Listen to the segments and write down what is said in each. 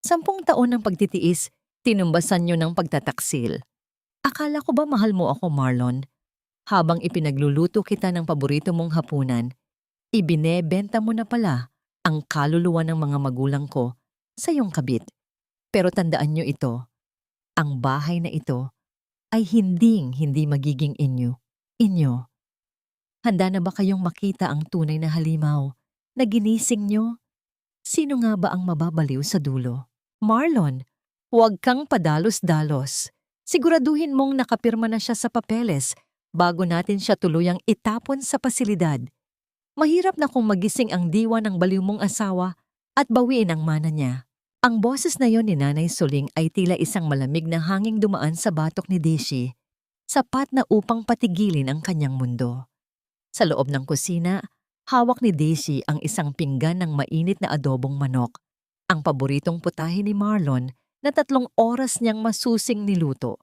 10 taon ng pagtitiis, tinumbasan niyo ng pagtataksil. Akala ko ba mahal mo ako, Marlon? Habang ipinagluluto kita ng paborito mong hapunan, ibinebenta mo na pala ang kaluluwa ng mga magulang ko sa iyong kabit. Pero tandaan niyo ito, ang bahay na ito ay hindi magiging inyo. Inyo. Handa na ba kayong makita ang tunay na halimaw na ginising niyo? Sino nga ba ang mababaliw sa dulo? Marlon, huwag kang padalos-dalos. Siguraduhin mong nakapirma na siya sa papeles bago natin siya tuluyang itapon sa pasilidad. Mahirap na kung magising ang diwa ng baliw mong asawa at bawiin ang mana niya. Ang boses na yon ni Nanay Suling ay tila isang malamig na hanging dumaan sa batok ni Daisy, sapat na upang patigilin ang kanyang mundo. Sa loob ng kusina, hawak ni Daisy ang isang pinggan ng mainit na adobong manok, ang paboritong putahe ni Marlon na 3 oras niyang masusing niluto.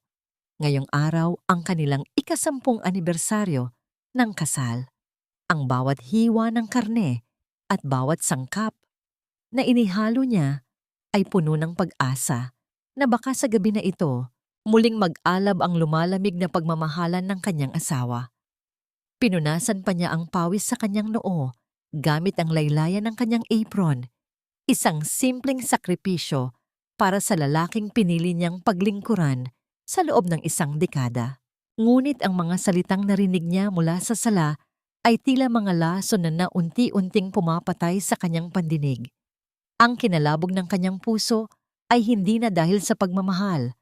Ngayong araw ang kanilang ika-10 anibersaryo ng kasal. Ang bawat hiwa ng karne at bawat sangkap na inihalo niya ay puno ng pag-asa na baka sa gabi na ito muling mag-alab ang lumalamig na pagmamahalan ng kanyang asawa. Pinunasan pa niya ang pawis sa kanyang noo gamit ang laylayan ng kanyang apron, isang simpleng sakripisyo para sa lalaking pinili niyang paglingkuran sa loob ng 1 dekada. Ngunit ang mga salitang narinig niya mula sa sala ay tila mga laso na naunti-unting pumapatay sa kanyang pandinig. Ang kinalabog ng kanyang puso ay hindi na dahil sa pagmamahal,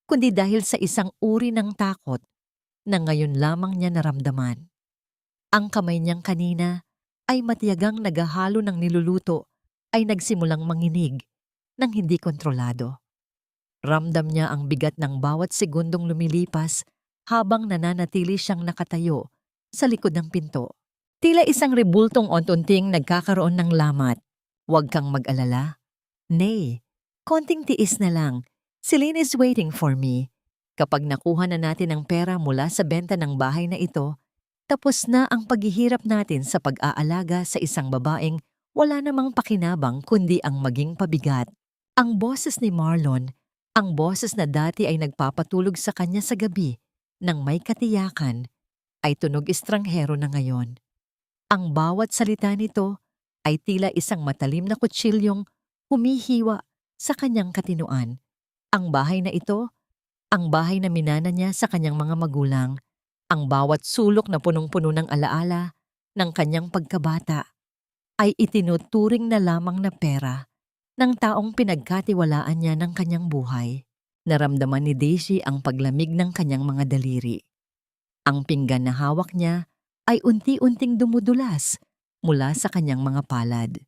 kundi dahil sa isang uri ng takot na ngayon lamang niya naramdaman. Ang kamay niyang kanina ay matiyagang naghahalo ng niluluto ay nagsimulang manginig ng hindi kontrolado. Ramdam niya ang bigat ng bawat segundong lumilipas habang nananatili siyang nakatayo sa likod ng pinto. Tila isang rebultong unti-unting nagkakaroon ng lamat. Huwag kang mag-alala. Nay, konting tiis na lang. Celine is waiting for me. Kapag nakuha na natin ang pera mula sa benta ng bahay na ito, tapos na ang paghihirap natin sa pag-aalaga sa isang babaeng wala namang pakinabang kundi ang maging pabigat. Ang boses ni Marlon, ang boses na dati ay nagpapatulog sa kanya sa gabi nang may katiyakan, ay tunog estranghero na ngayon. Ang bawat salita nito ay tila isang matalim na kutsilyong humihiwa sa kanyang katinuan. Ang bahay na ito, ang bahay na minana niya sa kanyang mga magulang, ang bawat sulok na punong-puno ng alaala ng kanyang pagkabata, ay itinuturing na lamang na pera ng taong pinagkatiwalaan niya ng kanyang buhay. Naramdaman ni Daisy ang paglamig ng kanyang mga daliri. Ang pinggan na hawak niya ay unti-unting dumudulas mula sa kanyang mga palad.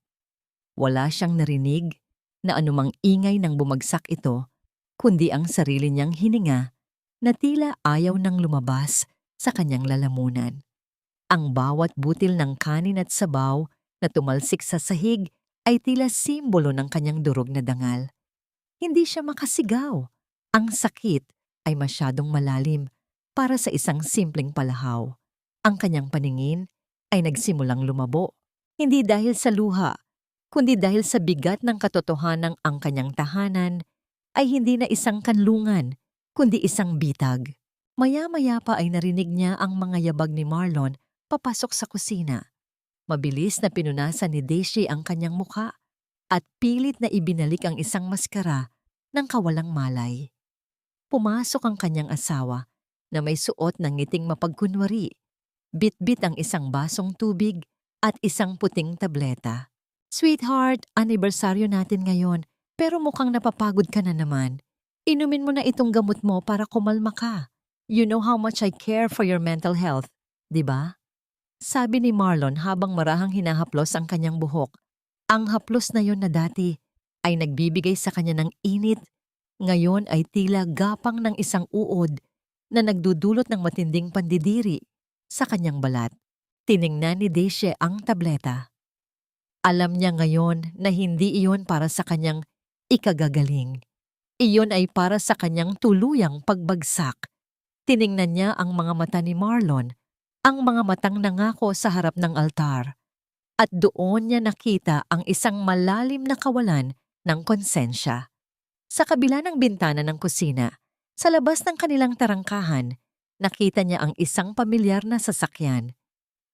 Wala siyang narinig na anumang ingay nang bumagsak ito, kundi ang sarili niyang hininga na tila ayaw nang lumabas sa kanyang lalamunan. Ang bawat butil ng kanin at sabaw na tumalsik sa sahig ay tila simbolo ng kanyang durog na dangal. Hindi siya makasigaw. Ang sakit ay masyadong malalim para sa isang simpleng palahaw. Ang kanyang paningin ay nagsimulang lumabo, hindi dahil sa luha, kundi dahil sa bigat ng katotohanang ang kanyang tahanan ay hindi na isang kanlungan, kundi isang bitag. Maya-maya pa ay narinig niya ang mga yabag ni Marlon papasok sa kusina. Mabilis na pinunasan ni Daisy ang kanyang mukha at pilit na ibinalik ang isang maskara ng kawalang malay. Pumasok ang kanyang asawa na may suot ng ngiting mapagkunwari. Bit-bit ang isang basong tubig at isang puting tableta. Sweetheart, anibersaryo natin ngayon, pero mukhang napapagod ka na naman. Inumin mo na itong gamot mo para kumalma ka. You know how much I care for your mental health, di ba? Sabi ni Marlon habang marahang hinahaplos ang kanyang buhok. Ang haplos na yon na dati ay nagbibigay sa kanya ng init, ngayon ay tila gapang ng isang uod na nagdudulot ng matinding pandidiri sa kanyang balat. Tiningnan ni Daisy ang tableta. Alam niya ngayon na hindi iyon para sa kanyang ikagagaling. Iyon ay para sa kanyang tuluyang pagbagsak. Tiningnan niya ang mga mata ni Marlon, ang mga matang nangako sa harap ng altar. At doon niya nakita ang isang malalim na kawalan ng konsensya. Sa kabila ng bintana ng kusina, sa labas ng kanilang tarangkahan, nakita niya ang isang pamilyar na sasakyan.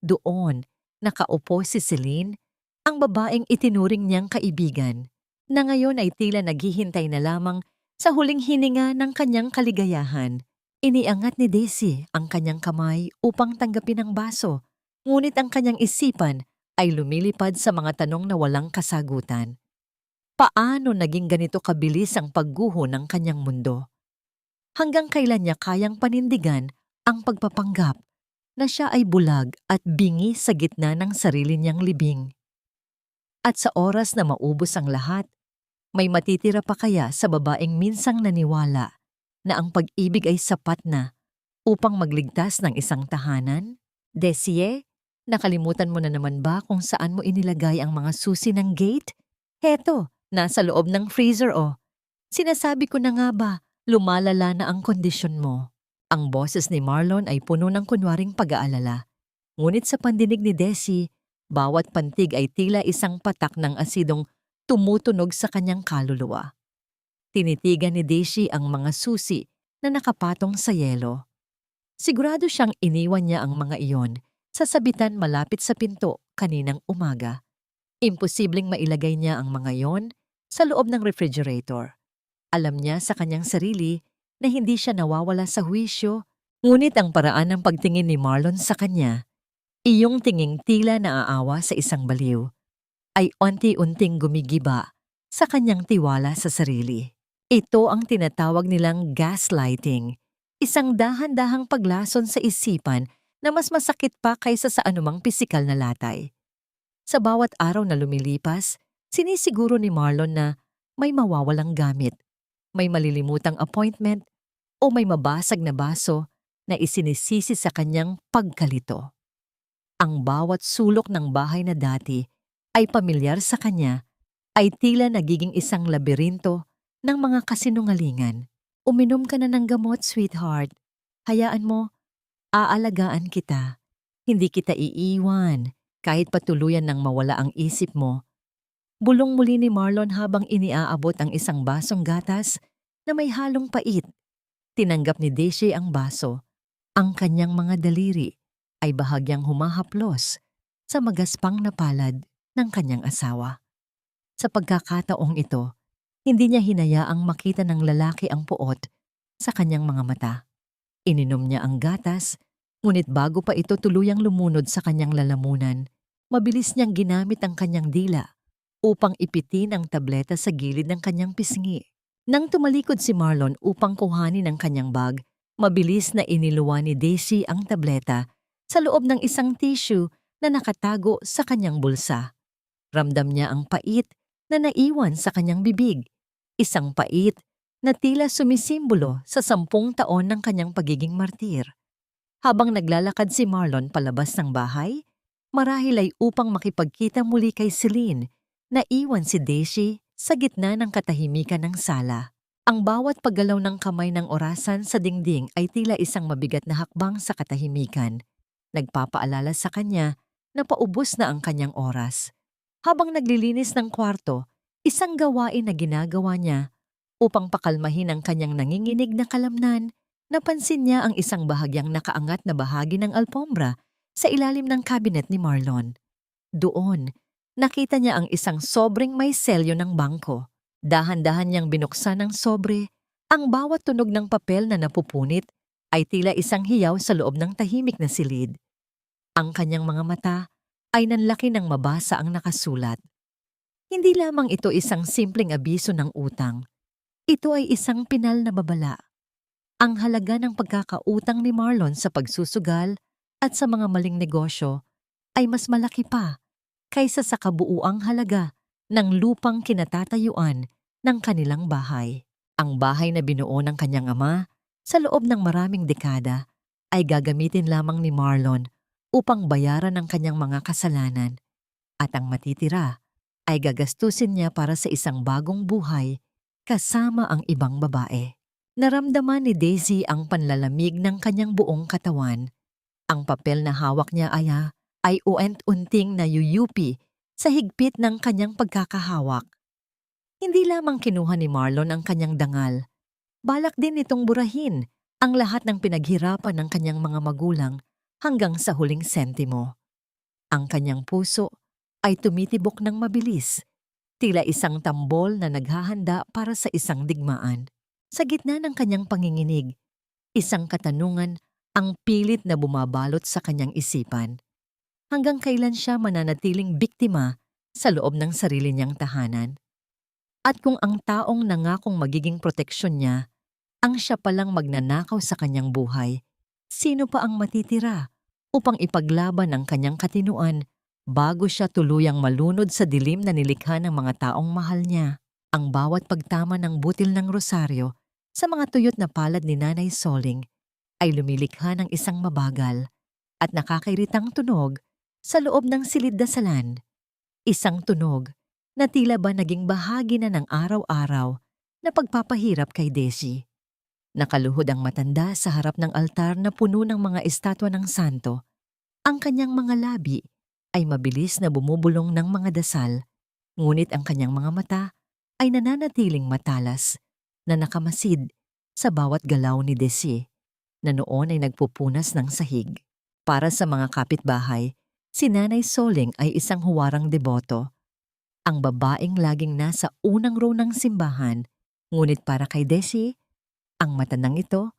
Doon, nakaupo si Celine, ang babaeng itinuring niyang kaibigan, na ngayon ay tila naghihintay na lamang sa huling hininga ng kanyang kaligayahan. Iniangat ni Daisy ang kanyang kamay upang tanggapin ang baso, ngunit ang kanyang isipan ay lumilipad sa mga tanong na walang kasagutan. Paano naging ganito kabilis ang pagguho ng kanyang mundo? Hanggang kailan niya kayang panindigan ang pagpapanggap na siya ay bulag at bingi sa gitna ng sarili niyang libing? At sa oras na maubos ang lahat, may matitira pa kaya sa babaeng minsang naniwala na ang pag-ibig ay sapat na upang magligtas ng isang tahanan? Desie, nakalimutan mo na naman ba kung saan mo inilagay ang mga susi ng gate? Heto, nasa loob ng freezer o. Sinasabi ko na nga ba, lumalala na ang kondisyon mo. Ang boses ni Marlon ay puno ng kunwaring pag-aalala. Ngunit sa pandinig ni Desi, bawat pantig ay tila isang patak ng asidong tumutunog sa kanyang kaluluwa. Tinitigan ni Desi ang mga susi na nakapatong sa yelo. Sigurado siyang iniwan niya ang mga iyon sa sabitan malapit sa pinto kaninang umaga. Imposibleng mailagay niya ang mga iyon sa loob ng refrigerator. Alam niya sa kanyang sarili na hindi siya nawawala sa huwisyo, ngunit ang paraan ng pagtingin ni Marlon sa kanya, iyong tinging tila naaawa sa isang baliw, ay unti-unting gumigiba sa kanyang tiwala sa sarili. Ito ang tinatawag nilang gaslighting, isang dahan-dahang paglason sa isipan na mas masakit pa kaysa sa anumang pisikal na latay. Sa bawat araw na lumilipas, sinisiguro ni Marlon na may mawawalang gamit, may malilimutang appointment, o may mabasag na baso na isinisisi sa kanyang pagkalito. Ang bawat sulok ng bahay na dati ay pamilyar sa kanya ay tila nagiging isang labirinto ng mga kasinungalingan. Uminom ka na ng gamot, sweetheart. Hayaan mo, aalagaan kita. Hindi kita iiwan kahit patuluyan ng mawala ang isip mo. Bulong muli ni Marlon habang iniaabot ang isang basong gatas na may halong pait. Tinanggap ni Daisy ang baso. Ang kanyang mga daliri ay bahagyang humahaplos sa magaspang na palad ng kanyang asawa. Sa pagkakataong ito, hindi niya hinayaang makita ng lalaki ang puot sa kanyang mga mata. Ininom niya ang gatas, ngunit bago pa ito tuluyang lumunod sa kanyang lalamunan, mabilis niyang ginamit ang kanyang dila upang ipitin ang tableta sa gilid ng kanyang pisngi. Nang tumalikod si Marlon upang kuhanin ang kanyang bag, mabilis na iniluwa ni Daisy ang tableta sa loob ng isang tissue na nakatago sa kanyang bulsa. Ramdam niya ang pait na naiwan sa kanyang bibig, isang pait na tila sumisimbolo sa 10 taon ng kanyang pagiging martir. Habang naglalakad si Marlon palabas ng bahay, marahil ay upang makipagkita muli kay Celine, naiwan si Daisy sa gitna ng katahimikan ng sala. Ang bawat paggalaw ng kamay ng orasan sa dingding ay tila isang mabigat na hakbang sa katahimikan. Nagpapaalala sa kanya na paubos na ang kanyang oras. Habang naglilinis ng kwarto, isang gawain na ginagawa niya upang pakalmahin ang kanyang nanginginig na kalamnan, napansin niya ang isang bahagyang nakaangat na bahagi ng alpombra sa ilalim ng cabinet ni Marlon. Doon, nakita niya ang isang sobreng may selyo ng bangko. Dahan-dahan niyang binuksan ng sobre, ang bawat tunog ng papel na napupunit ay tila isang hiyaw sa loob ng tahimik na silid. Ang kanyang mga mata ay nanlaki ng mabasa ang nakasulat. Hindi lamang ito isang simpleng abiso ng utang. Ito ay isang pinal na babala. Ang halaga ng pagkakautang ni Marlon sa pagsusugal at sa mga maling negosyo ay mas malaki pa kaysa sa kabuuang halaga ng lupang kinatatayuan ng kanilang bahay. Ang bahay na binuo ng kanyang ama sa loob ng maraming dekada ay gagamitin lamang ni Marlon upang bayaran ang kanyang mga kasalanan, at ang matitira ay gagastusin niya para sa isang bagong buhay kasama ang ibang babae. Naramdaman ni Daisy ang panlalamig ng kanyang buong katawan. Ang papel na hawak niya ay uent-unting nayuyupi sa higpit ng kanyang pagkakahawak. Hindi lamang kinuha ni Marlon ang kanyang dangal, balak din nitong burahin ang lahat ng pinaghirapan ng kanyang mga magulang hanggang sa huling sentimo. Ang kanyang puso ay tumitibok ng mabilis, tila isang tambol na naghahanda para sa isang digmaan. Sa gitna ng kanyang panginginig, isang katanungan ang pilit na bumabalot sa kanyang isipan. Hanggang kailan siya mananatiling biktima sa loob ng sarili niyang tahanan? At kung ang taong nangakong magiging proteksyon niya ang siya palang magnanakaw sa kanyang buhay, sino pa ang matitira upang ipaglaban ang kanyang katinuan bago siya tuluyang malunod sa dilim na nilikha ng mga taong mahal niya? Ang bawat pagtama ng butil ng rosaryo sa mga tuyot na palad ni Nanay Soling ay lumilikha ng isang mabagal at nakakairitang tunog sa loob ng silid-dasalan. Isang tunog na tila ba naging bahagi na ng araw-araw na pagpapahirap kay Desi. Nakaluhod ang matanda sa harap ng altar na puno ng mga estatwa ng santo. Ang kanyang mga labi ay mabilis na bumubulong ng mga dasal, ngunit ang kanyang mga mata ay nananatiling matalas na nakamasid sa bawat galaw ni Desi, na noon ay nagpupunas ng sahig. Para sa mga kapitbahay, si Nanay Soling ay isang huwarang deboto. Ang babaeng laging nasa unang row ng simbahan, ngunit para kay Desi, ang matandang ito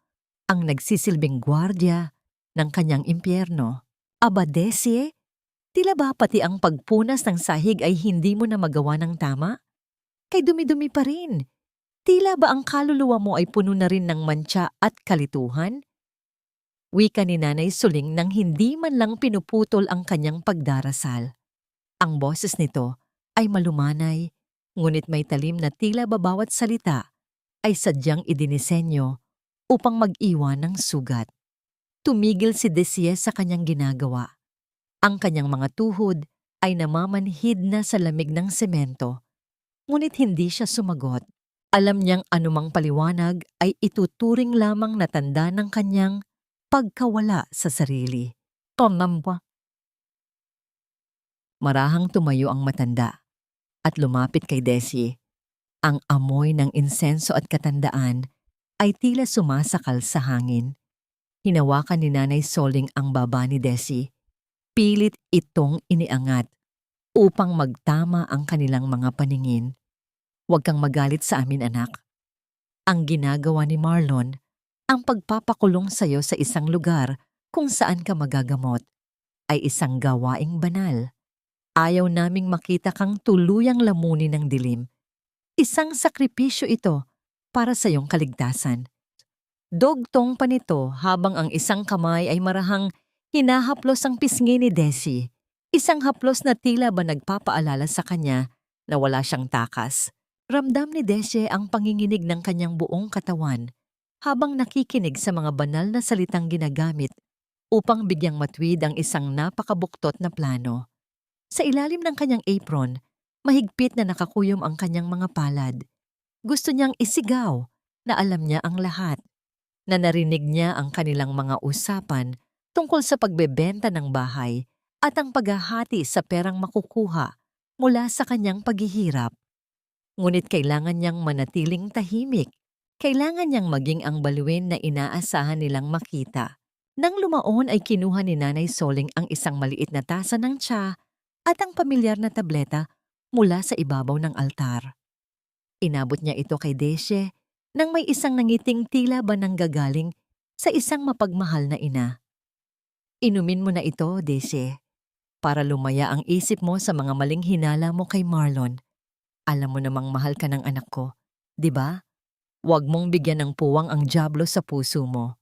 ang nagsisilbing gwardya ng kanyang impyerno. Aba Desi, tila ba pati ang pagpunas ng sahig ay hindi mo na magawa ng tama? Kay dumi-dumi pa rin. Tila ba ang kaluluwa mo ay puno na rin ng mantsa at kalituhan? Wika ni Nanay Soling nang hindi man lang pinuputol ang kanyang pagdarasal. Ang boses nito ay malumanay, ngunit may talim na tila ba bawat salita ay sadyang idinisenyo upang mag-iwan ng sugat. Tumigil si Desie sa kanyang ginagawa. Ang kanyang mga tuhod ay namamanhid na sa lamig ng semento, ngunit hindi siya sumagot. Alam niyang anumang paliwanag ay ituturing lamang na tanda ng kanyang pagkawala sa sarili. Tonamba. Marahang tumayo ang matanda at lumapit kay Desi. Ang amoy ng insenso at katandaan ay tila sumasakal sa hangin. Hinawakan ni Nanay Soling ang baba ni Desi. Pilit itong iniangat upang magtama ang kanilang mga paningin. Huwag kang magalit sa amin, anak. Ang ginagawa ni Marlon, ang pagpapakulong sa'yo sa isang lugar kung saan ka magagamot, ay isang gawaing banal. Ayaw naming makita kang tuluyang lamunin ng dilim. Isang sakripisyo ito para sa iyong kaligtasan. Dugtong pa nito habang ang isang kamay ay marahang hinahaplos ang pisngi ni Desi. Isang haplos na tila ba nagpapaalala sa kanya na wala siyang takas. Ramdam ni Desi ang panginginig ng kanyang buong katawan habang nakikinig sa mga banal na salitang ginagamit upang bigyang matwid ang isang napakabuktot na plano. Sa ilalim ng kanyang apron, mahigpit na nakakuyom ang kanyang mga palad. Gusto niyang isigaw na alam niya ang lahat, na narinig niya ang kanilang mga usapan tungkol sa pagbebenta ng bahay at ang paghahati sa perang makukuha mula sa kanyang paghihirap. Ngunit kailangan niyang manatiling tahimik. Kailangan niyang maging ang baluin na inaasahan nilang makita. Nang lumaon ay kinuha ni Nanay Soling ang isang maliit na tasa ng tsa at ang pamilyar na tableta mula sa ibabaw ng altar. Inabot niya ito kay Desi nang may isang nangiting tila ba nanggagaling sa isang mapagmahal na ina. Inumin mo na ito, Desi, para lumaya ang isip mo sa mga maling hinala mo kay Marlon. Alam mo namang mahal ka ng anak ko, di ba? Huwag mong bigyan ng puwang ang dyablo sa puso mo.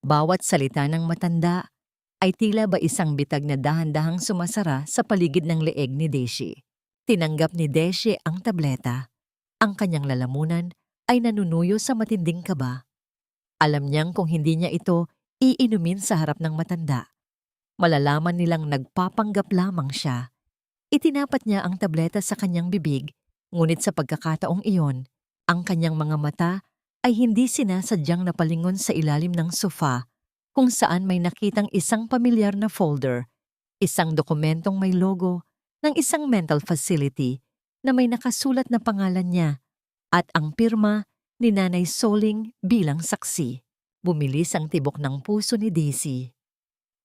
Bawat salita ng matanda ay tila ba isang bitag na dahan-dahang sumasara sa paligid ng leeg ni Desi. Tinanggap ni Desi ang tableta. Ang kanyang lalamunan ay nanunuyo sa matinding kaba. Alam niyang kung hindi niya ito iinumin sa harap ng matanda, malalaman nilang nagpapanggap lamang siya. Itinapat niya ang tableta sa kanyang bibig, ngunit sa pagkakataong iyon, ang kanyang mga mata ay hindi sinasadyang napalingon sa ilalim ng sofa kung saan may nakitang isang pamilyar na folder, isang dokumentong may logo ng isang mental facility na may nakasulat na pangalan niya at ang pirma ni Nanay Soling bilang saksi. Bumilis ang tibok ng puso ni Daisy.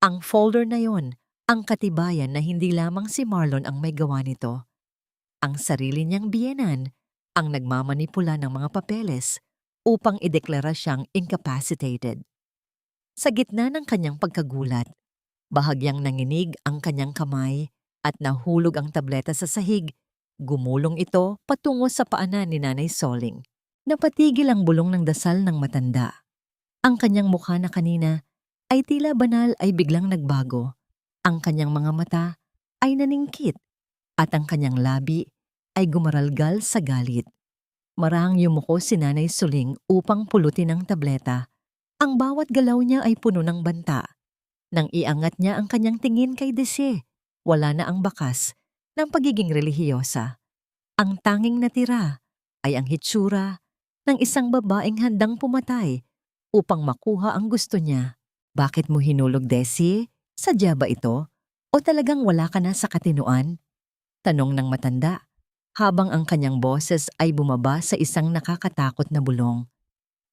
Ang folder na yon, ang katibayan na hindi lamang si Marlon ang may gawa nito. Ang sarili niyang biyenan ang nagmamanipula ng mga papeles upang ideklara siyang incapacitated. Sa gitna ng kanyang pagkagulat, bahagyang nanginig ang kanyang kamay at nahulog ang tableta sa sahig. Gumulong ito patungo sa paanan ni Nanay Soling. Napatigil ang bulong ng dasal ng matanda. Ang kanyang mukha na kanina ay tila banal ay biglang nagbago. Ang kanyang mga mata ay naningkit at ang kanyang labi ay gumaralgal sa galit. Marahang yumuko si Nanay Soling upang pulutin ang tableta. Ang bawat galaw niya ay puno ng banta. Nang iangat niya ang kanyang tingin kay Desye, wala na ang bakas ng pagiging relihiyosa. Ang tanging natira ay ang hitsura ng isang babaeng handang pumatay upang makuha ang gusto niya. Bakit mo hinulog, Desye? Sadya ba ito? O talagang wala ka na sa katinuan? Tanong ng matanda, habang ang kanyang boses ay bumaba sa isang nakakatakot na bulong.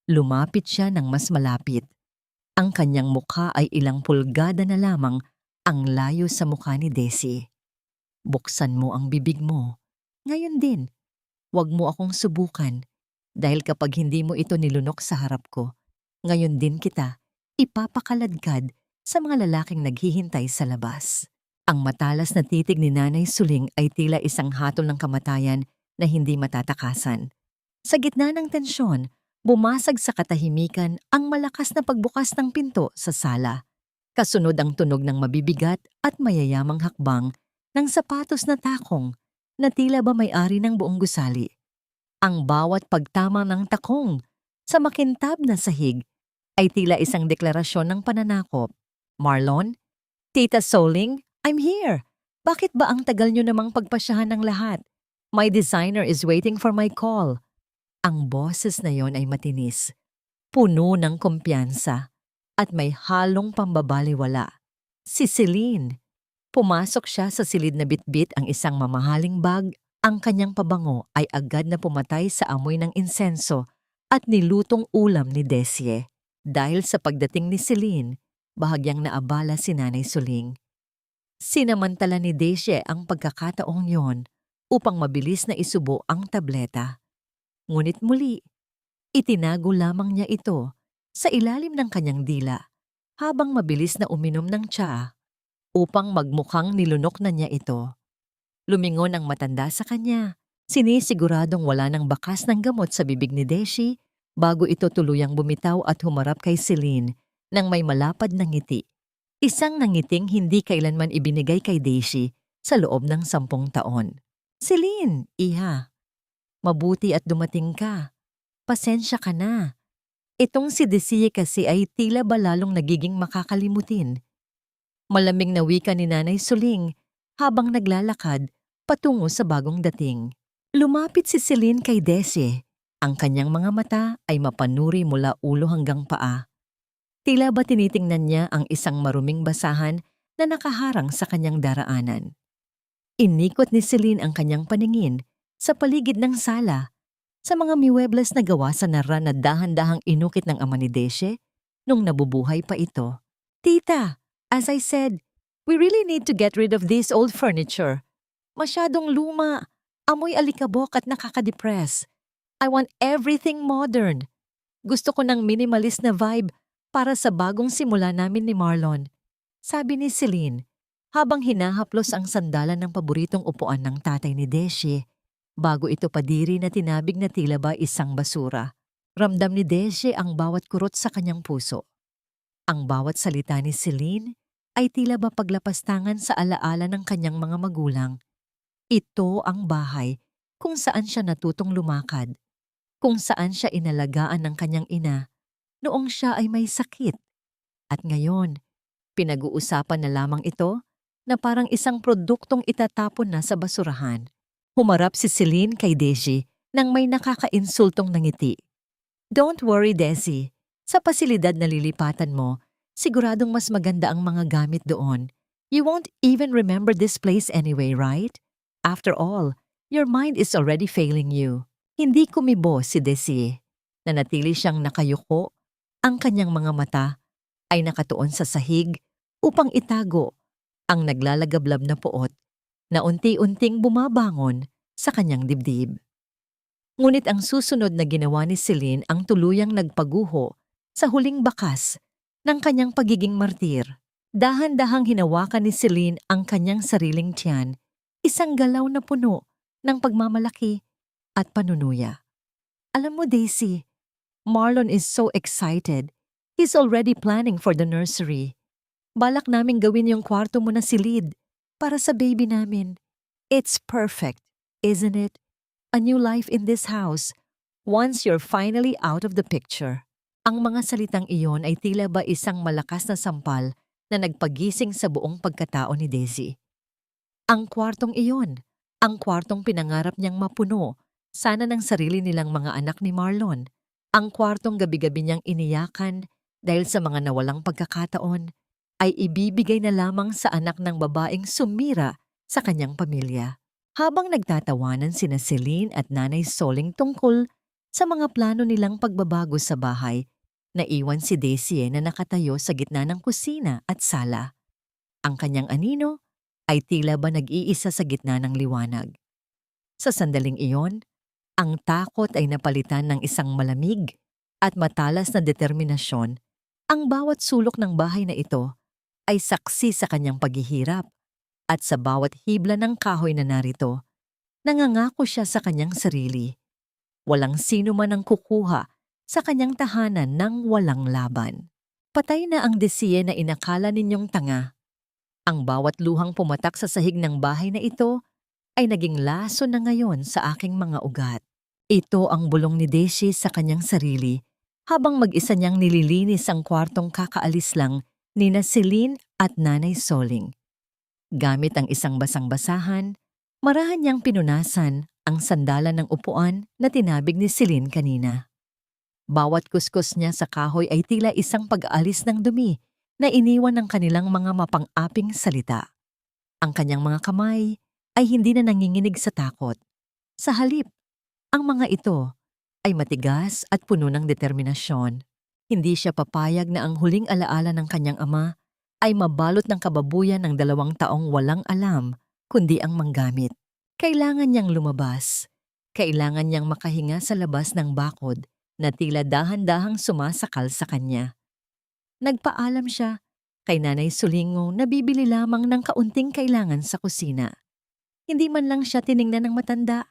Lumapit siya ng mas malapit. Ang kanyang mukha ay ilang pulgada na lamang ang layo sa mukha ni Desye. Buksan mo ang bibig mo. Ngayon din, huwag mo akong subukan dahil kapag hindi mo ito nilunok sa harap ko, ngayon din kita ipapakaladkad sa mga lalaking naghihintay sa labas. Ang matalas na titig ni Nanay Soling ay tila isang hatol ng kamatayan na hindi matatakasan. Sa gitna ng tensyon, bumasag sa katahimikan ang malakas na pagbukas ng pinto sa sala. Kasunod ang tunog ng mabibigat at mayayamang hakbang ng sapatos na takong na tila ba may-ari ng buong gusali. Ang bawat pagtama ng takong sa makintab na sahig ay tila isang deklarasyon ng pananakop. Marlon? Tita Soling? I'm here! Bakit ba ang tagal nyo namang pagpasyahan ng lahat? My designer is waiting for my call. Ang boses na yon ay matinis, puno ng kumpiyansa, at may halong pambabaliwala. Si Celine. Pumasok siya sa silid na bitbit ang isang mamahaling bag. Ang kanyang pabango ay agad na pumatay sa amoy ng insenso at nilutong ulam ni Desye. Dahil sa pagdating ni Celine, bahagyang naabala si Nanay Soling. Sinamantala ni Desye ang pagkakataong yon upang mabilis na isubo ang tableta. Ngunit muli, itinago lamang niya ito sa ilalim ng kanyang dila habang mabilis na uminom ng tsaa upang magmukhang nilunok na niya ito. Lumingon ang matanda sa kanya, sinisiguradong wala ng bakas ng gamot sa bibig ni Desye bago ito tuluyang bumitaw at humarap kay Celine nang may malapad na ngiti. Isang nangiting hindi kailanman ibinigay kay Desye sa loob ng 10 taon. Celine, iha, mabuti at dumating ka. Pasensya ka na. Itong si Desye kasi ay tila ba lalong nagiging makakalimutin. Malamig na wika ni Nanay Soling habang naglalakad patungo sa bagong dating. Lumapit si Celine kay Desye. Ang kanyang mga mata ay mapanuri mula ulo hanggang paa. Tila ba tinitingnan niya ang isang maruming basahan na nakaharang sa kanyang daraanan. Inikot ni Celine ang kanyang paningin sa paligid ng sala, sa mga miwebles na gawa sa nara na dahan-dahang inukit ng ama ni Desye nung nabubuhay pa ito. Tita, as I said, we really need to get rid of this old furniture. Masyadong luma, amoy alikabok at nakakadepress. I want everything modern. Gusto ko ng minimalist na vibe para sa bagong simula namin ni Marlon. Sabi ni Celine, habang hinahaplos ang sandalan ng paboritong upuan ng tatay ni Desye, bago ito padiri na tinabig na tila ba isang basura. Ramdam ni Desye ang bawat kurot sa kanyang puso. Ang bawat salita ni Celine ay tila ba paglapastangan sa alaala ng kanyang mga magulang. Ito ang bahay kung saan siya natutong lumakad, kung saan siya inalagaan ng kanyang ina noong siya ay may sakit. At ngayon, pinag-uusapan na lamang ito na parang isang produktong itatapon na sa basurahan. Humarap si Celine kay Desye nang may nakakainsultong nangiti. Don't worry, Desye. Sa pasilidad na lilipatan mo, siguradong mas maganda ang mga gamit doon. You won't even remember this place anyway, right? After all, Your mind is already failing you. Hindi kumibo si Desi. Nanatili siyang nakayuko, ang kanyang mga mata ay nakatuon sa sahig upang itago ang naglalagablab na puot na unti-unting bumabangon sa kanyang dibdib. Ngunit ang susunod na ginawa ni Celine ang tuluyang nagpaguho sa huling bakas ng kanyang pagiging martir. Dahan-dahang hinawakan ni Celine ang kanyang sariling tiyan, isang galaw na puno ng pagmamalaki at panunuya. Alam mo, Daisy, Marlon is so excited. He's already planning for the nursery. Balak naming gawin yung kwarto mo na silid para sa baby namin. It's perfect, isn't it? A new life in this house once you're finally out of the picture. Ang mga salitang iyon ay tila ba isang malakas na sampal na nagpagising sa buong pagkatao ni Daisy. Ang kwartong iyon, ang kwartong pinangarap niyang mapuno, sana ng sarili nilang mga anak ni Marlon. Ang kwartong gabi-gabi niyang iniyakan dahil sa mga nawalang pagkakataon, ay ibibigay na lamang sa anak ng babaeng sumira sa kanyang pamilya. Habang nagtatawanan sina Celine at Nanay Soling tungkol sa mga plano nilang pagbabago sa bahay, naiwan si Daisy na nakatayo sa gitna ng kusina at sala. Ang kanyang anino ay tila ba nag-iisa sa gitna ng liwanag. Sa sandaling iyon, ang takot ay napalitan ng isang malamig at matalas na determinasyon. Ang bawat sulok ng bahay na ito ay saksi sa kanyang paghihirap. At sa bawat hibla ng kahoy na narito, nangangako siya sa kanyang sarili. Walang sino man ang kukuha sa kanyang tahanan ng walang laban. Patay na ang Desiye na inakala ninyong tanga. Ang bawat luhang pumatak sa sahig ng bahay na ito ay naging laso na ngayon sa aking mga ugat. Ito ang bulong ni Daisy sa kanyang sarili habang mag-isa niyang nililinis ang kwartong kakaalis lang nina Celine at Nanay Soling. Gamit ang isang basang-basahan, marahan niyang pinunasan ang sandalan ng upuan na tinabig ni Celine kanina. Bawat kuskus niya sa kahoy ay tila isang pag-aalis ng dumi na iniwan ng kanilang mga mapang-aping salita. Ang kanyang mga kamay ay hindi na nanginginig sa takot. Sa halip, ang mga ito ay matigas at puno ng determinasyon. Hindi siya papayag na ang huling alaala ng kanyang ama ay mabalot ng kababuyan ng 2 taong walang alam kundi ang manggamit. Kailangan niyang lumabas. Kailangan niyang makahinga sa labas ng bakod na tila dahan-dahang sumasakal sa kanya. Nagpaalam siya kay Nanay Solingo na bibili lamang ng kaunting kailangan sa kusina. Hindi man lang siya tiningnan ng matanda.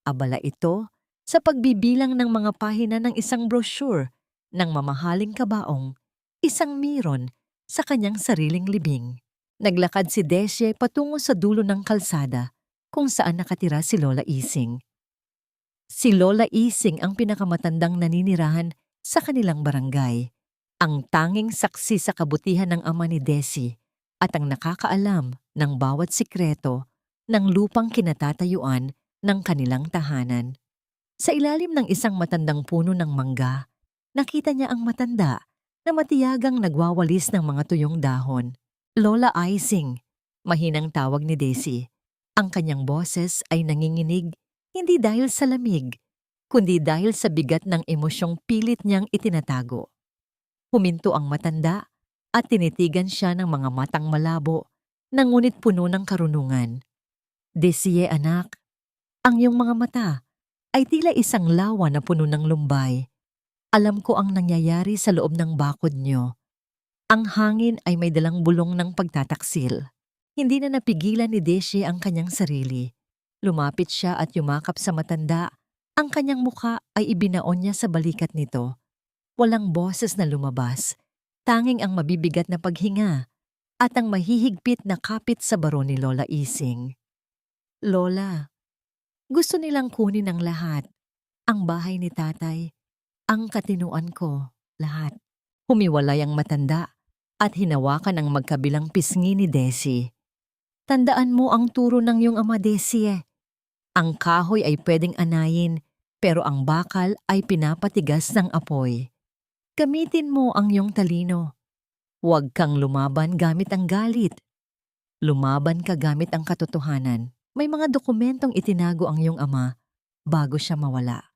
Abala ito sa pagbibilang ng mga pahina ng isang brochure ng mamahaling kabaong, isang miron sa kanyang sariling libing. Naglakad si Desye patungo sa dulo ng kalsada kung saan nakatira si Lola Ising. Si Lola Ising ang pinakamatandang naninirahan sa kanilang barangay, ang tanging saksi sa kabutihan ng ama ni Desi at ang nakakaalam ng bawat sikreto ng lupang kinatatayuan ng kanilang tahanan. Sa ilalim ng isang matandang puno ng mangga, nakita niya ang matanda na matiyagang nagwawalis ng mga tuyong dahon. Lola Ising, mahinang tawag ni Daisy. Ang kanyang boses ay nanginginig hindi dahil sa lamig, kundi dahil sa bigat ng emosyong pilit niyang itinatago. Huminto ang matanda at tinitigan siya ng mga matang malabo na ngunit puno ng karunungan. Daisy, anak, ang iyong mga mata ay tila isang lawa na puno ng lumbay. Alam ko ang nangyayari sa loob ng bakod niyo. Ang hangin ay may dalang bulong ng pagtataksil. Hindi na napigilan ni Daisy ang kanyang sarili. Lumapit siya at yumakap sa matanda. Ang kanyang mukha ay ibinaon niya sa balikat nito. Walang boses na lumabas. Tanging ang mabibigat na paghinga at ang mahihigpit na kapit sa baro ni Lola Ising. Lola, gusto nilang kunin ang lahat. Ang bahay ni tatay, ang katinuan ko, lahat. Humiwalay ang matanda at hinawakan ang magkabilang pisngi ni Desi. Tandaan mo ang turo ng iyong ama, Desi. Ang kahoy ay pwedeng anayin, pero ang bakal ay pinapatigas ng apoy. Gamitin mo ang iyong talino. Huwag kang lumaban gamit ang galit. Lumaban ka gamit ang katotohanan. May mga dokumentong itinago ang iyong ama bago siya mawala.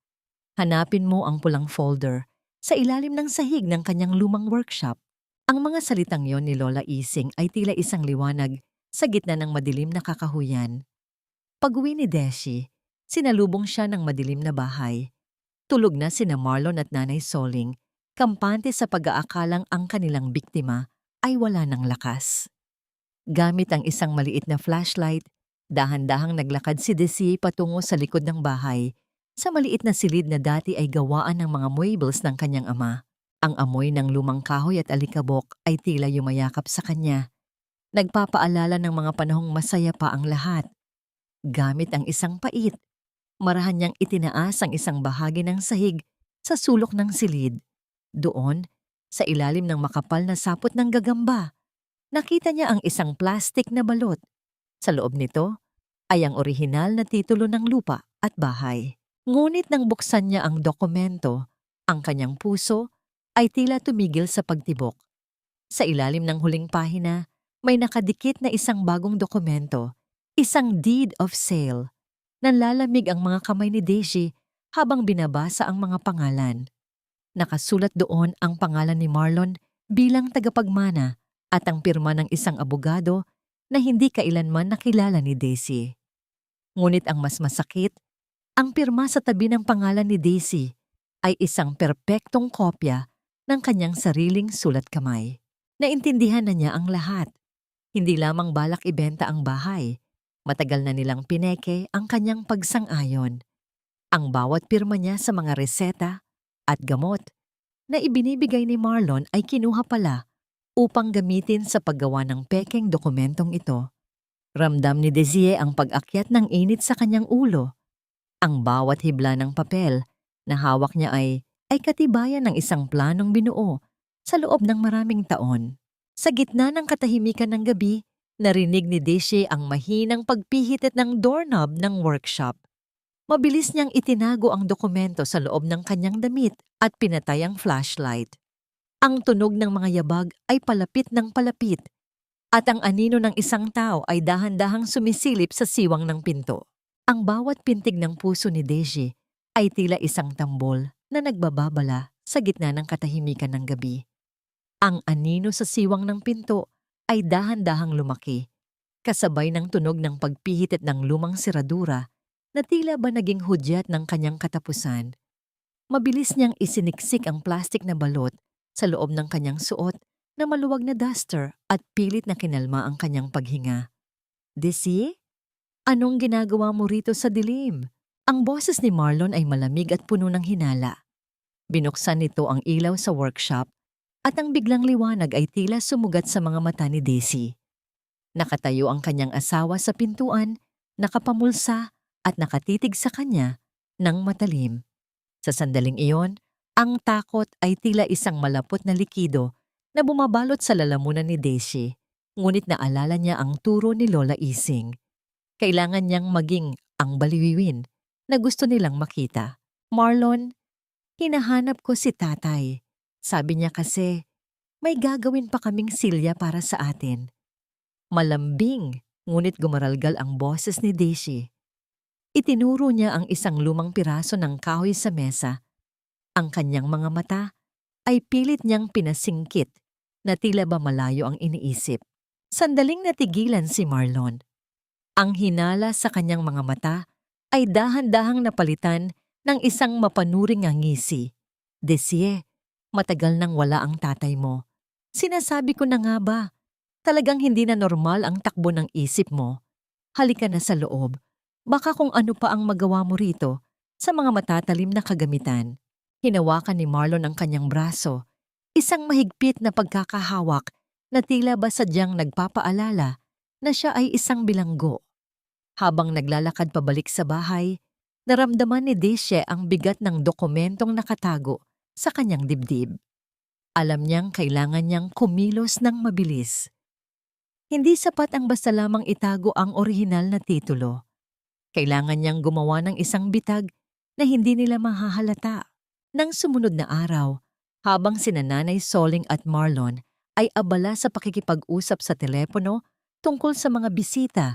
Hanapin mo ang pulang folder sa ilalim ng sahig ng kanyang lumang workshop. Ang mga salitang yon ni Lola Ising ay tila isang liwanag sa gitna ng madilim na kakahuyan. Pag-uwi ni Deshi, sinalubong siya ng madilim na bahay. Tulog na sina Marlon at Nanay Soling, kampante sa pag-aakalang ang kanilang biktima ay wala ng lakas. Gamit ang isang maliit na flashlight, dahan-dahang naglakad si Desi patungo sa likod ng bahay, sa maliit na silid na dati ay gawaan ng mga muebles ng kanyang ama. Ang amoy ng lumang kahoy at alikabok ay tila yumayakap sa kanya. Nagpapaalala ng mga panahong masaya pa ang lahat. Gamit ang isang pait, marahan niyang itinaas ang isang bahagi ng sahig sa sulok ng silid. Doon, sa ilalim ng makapal na sapot ng gagamba, nakita niya ang isang plastik na balot. Sa loob nito ay ang orihinal na titulo ng lupa at bahay. Ngunit nang buksan niya ang dokumento, ang kanyang puso ay tila tumigil sa pagtibok. Sa ilalim ng huling pahina, may nakadikit na isang bagong dokumento, isang deed of sale. Nanlalamig ang mga kamay ni Deshi habang binabasa ang mga pangalan. Nakasulat doon ang pangalan ni Marlon bilang tagapagmana at ang pirma ng isang abogado na hindi kailanman nakilala ni Daisy. Ngunit ang mas masakit, ang pirma sa tabi ng pangalan ni Daisy ay isang perpektong kopya ng kanyang sariling sulat kamay. Naintindihan na niya ang lahat. Hindi lamang balak ibenta ang bahay. Matagal na nilang pineke ang kanyang pagsang-ayon. Ang bawat pirma niya sa mga reseta at gamot na ibinibigay ni Marlon ay kinuha pala upang gamitin sa paggawa ng pekeng dokumentong ito. Ramdam ni Desie ang pag-akyat ng init sa kanyang ulo. Ang bawat hibla ng papel na hawak niya ay katibayan ng isang planong binuo sa loob ng maraming taon. Sa gitna ng katahimikan ng gabi, narinig ni Desie ang mahinang pagpihitit ng doorknob ng workshop. Mabilis niyang itinago ang dokumento sa loob ng kanyang damit at pinatay ang flashlight. Ang tunog ng mga yabag ay palapit ng palapit at ang anino ng isang tao ay dahan-dahang sumisilip sa siwang ng pinto. Ang bawat pintig ng puso ni Deji ay tila isang tambol na nagbababala sa gitna ng katahimikan ng gabi. Ang anino sa siwang ng pinto ay dahan-dahang lumaki, kasabay ng tunog ng pagpihitit ng lumang seradura na tila ba naging hudyat ng kanyang katapusan. Mabilis niyang isiniksik ang plastik na balot sa loob ng kanyang suot na maluwag na duster at pilit na kinalma ang kanyang paghinga. Desi? Anong ginagawa mo rito sa dilim? Ang boses ni Marlon ay malamig at puno ng hinala. Binuksan nito ang ilaw sa workshop at ang biglang liwanag ay tila sumugat sa mga mata ni Desi. Nakatayo ang kanyang asawa sa pintuan, nakapamulsa at nakatitig sa kanya ng matalim. Sa sandaling iyon, ang takot ay tila isang malapot na likido na bumabalot sa lalamunan ni Desi, ngunit naalala niya ang turo ni Lola Ising. Kailangan niyang maging ang baliwiwin na gusto nilang makita. Marlon, hinahanap ko si tatay. Sabi niya kasi, may gagawin pa kaming silya para sa atin. Malambing, ngunit gumaralgal ang boses ni Desi. Itinuro niya ang isang lumang piraso ng kahoy sa mesa. Ang kanyang mga mata ay pilit niyang pinasingkit na tila ba malayo ang iniisip. Sandaling natigilan si Marlon. Ang hinala sa kanyang mga mata ay dahan-dahang napalitan ng isang mapanuring ngisi. Desie, matagal nang wala ang tatay mo. Sinasabi ko na nga ba, talagang hindi na normal ang takbo ng isip mo. Halika na sa loob. Baka kung ano pa ang magawa mo rito sa mga matatalim na kagamitan. Hinawakan ni Marlon ang kanyang braso, isang mahigpit na pagkakahawak na tila ba sadyang nagpapaalala na siya ay isang bilanggo. Habang naglalakad pabalik sa bahay, naramdaman ni Desie ang bigat ng dokumentong nakatago sa kanyang dibdib. Alam niyang kailangan niyang kumilos ng mabilis. Hindi sapat ang basta lamang itago ang orihinal na titulo. Kailangan niyang gumawa ng isang bitag na hindi nila mahahalata. Nang sumunod na araw, habang sina Nanay Soling at Marlon ay abala sa pakikipag-usap sa telepono tungkol sa mga bisita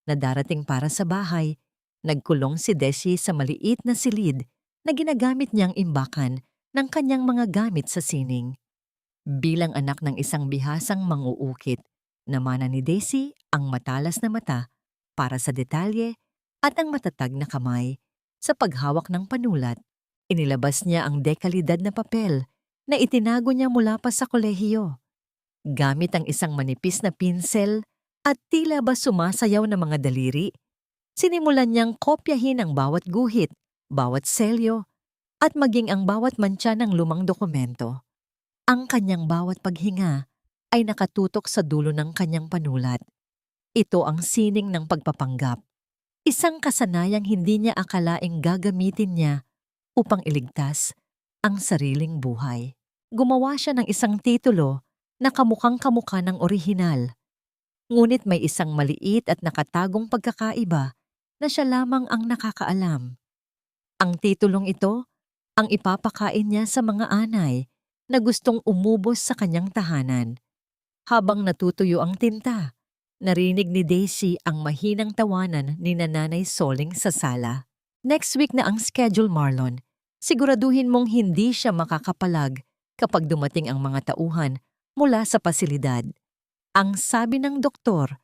na darating para sa bahay, nagkulong si Desi sa maliit na silid na ginagamit niyang imbakan ng kanyang mga gamit sa sining. Bilang anak ng isang bihasang manguukit, namana ni Desi ang matalas na mata para sa detalye at ang matatag na kamay. Sa paghawak ng panulat, inilabas niya ang dekalidad na papel na itinago niya mula pa sa kolehiyo. Gamit ang isang manipis na pinsel at tila ba sumasayaw na mga daliri, sinimulan niyang kopyahin ang bawat guhit, bawat selyo, at maging ang bawat mantsa ng lumang dokumento. Ang kanyang bawat paghinga ay nakatutok sa dulo ng kanyang panulat. Ito ang sining ng pagpapanggap. Isang kasanayang hindi niya akalaing gagamitin niya upang iligtas ang sariling buhay. Gumawa siya ng isang titulo na kamukhang-kamukha ng orihinal. Ngunit may isang maliit at nakatagong pagkakaiba na siya lamang ang nakakaalam. Ang titulong ito ang ipapakain niya sa mga anay na gustong umubos sa kanyang tahanan. Habang natutuyo ang tinta, narinig ni Daisy ang mahinang tawanan ni Nanay Soling sa sala. Next week na ang schedule, Marlon. Siguraduhin mong hindi siya makakapalag kapag dumating ang mga tauhan mula sa pasilidad. Ang sabi ng doktor,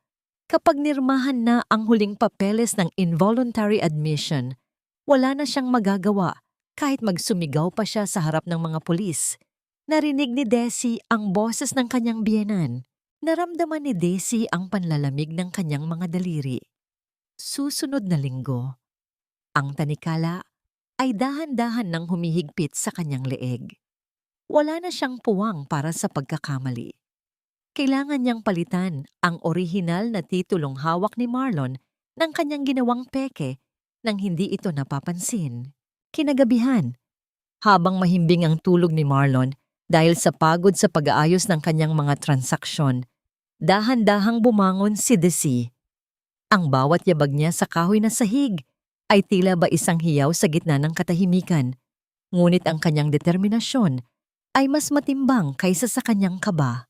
kapag nirmahan na ang huling papeles ng involuntary admission, wala na siyang magagawa kahit magsumigaw pa siya sa harap ng mga pulis. Narinig ni Desi ang boses ng kanyang biyenan. Naramdaman ni Desi ang panlalamig ng kanyang mga daliri. Susunod na linggo, ang tanikala ay dahan-dahan nang humihigpit sa kanyang leeg. Wala na siyang puwang para sa pagkakamali. Kailangan niyang palitan ang orihinal na titulong hawak ni Marlon ng kanyang ginawang peke nang hindi ito napapansin. Kinagabihan, habang mahimbing ang tulog ni Marlon dahil sa pagod sa pag-aayos ng kanyang mga transaksyon, dahan-dahang bumangon si Desi. Ang bawat yabag niya sa kahoy na sahig ay tila ba isang hiyaw sa gitna ng katahimikan, ngunit ang kanyang determinasyon ay mas matimbang kaysa sa kanyang kaba.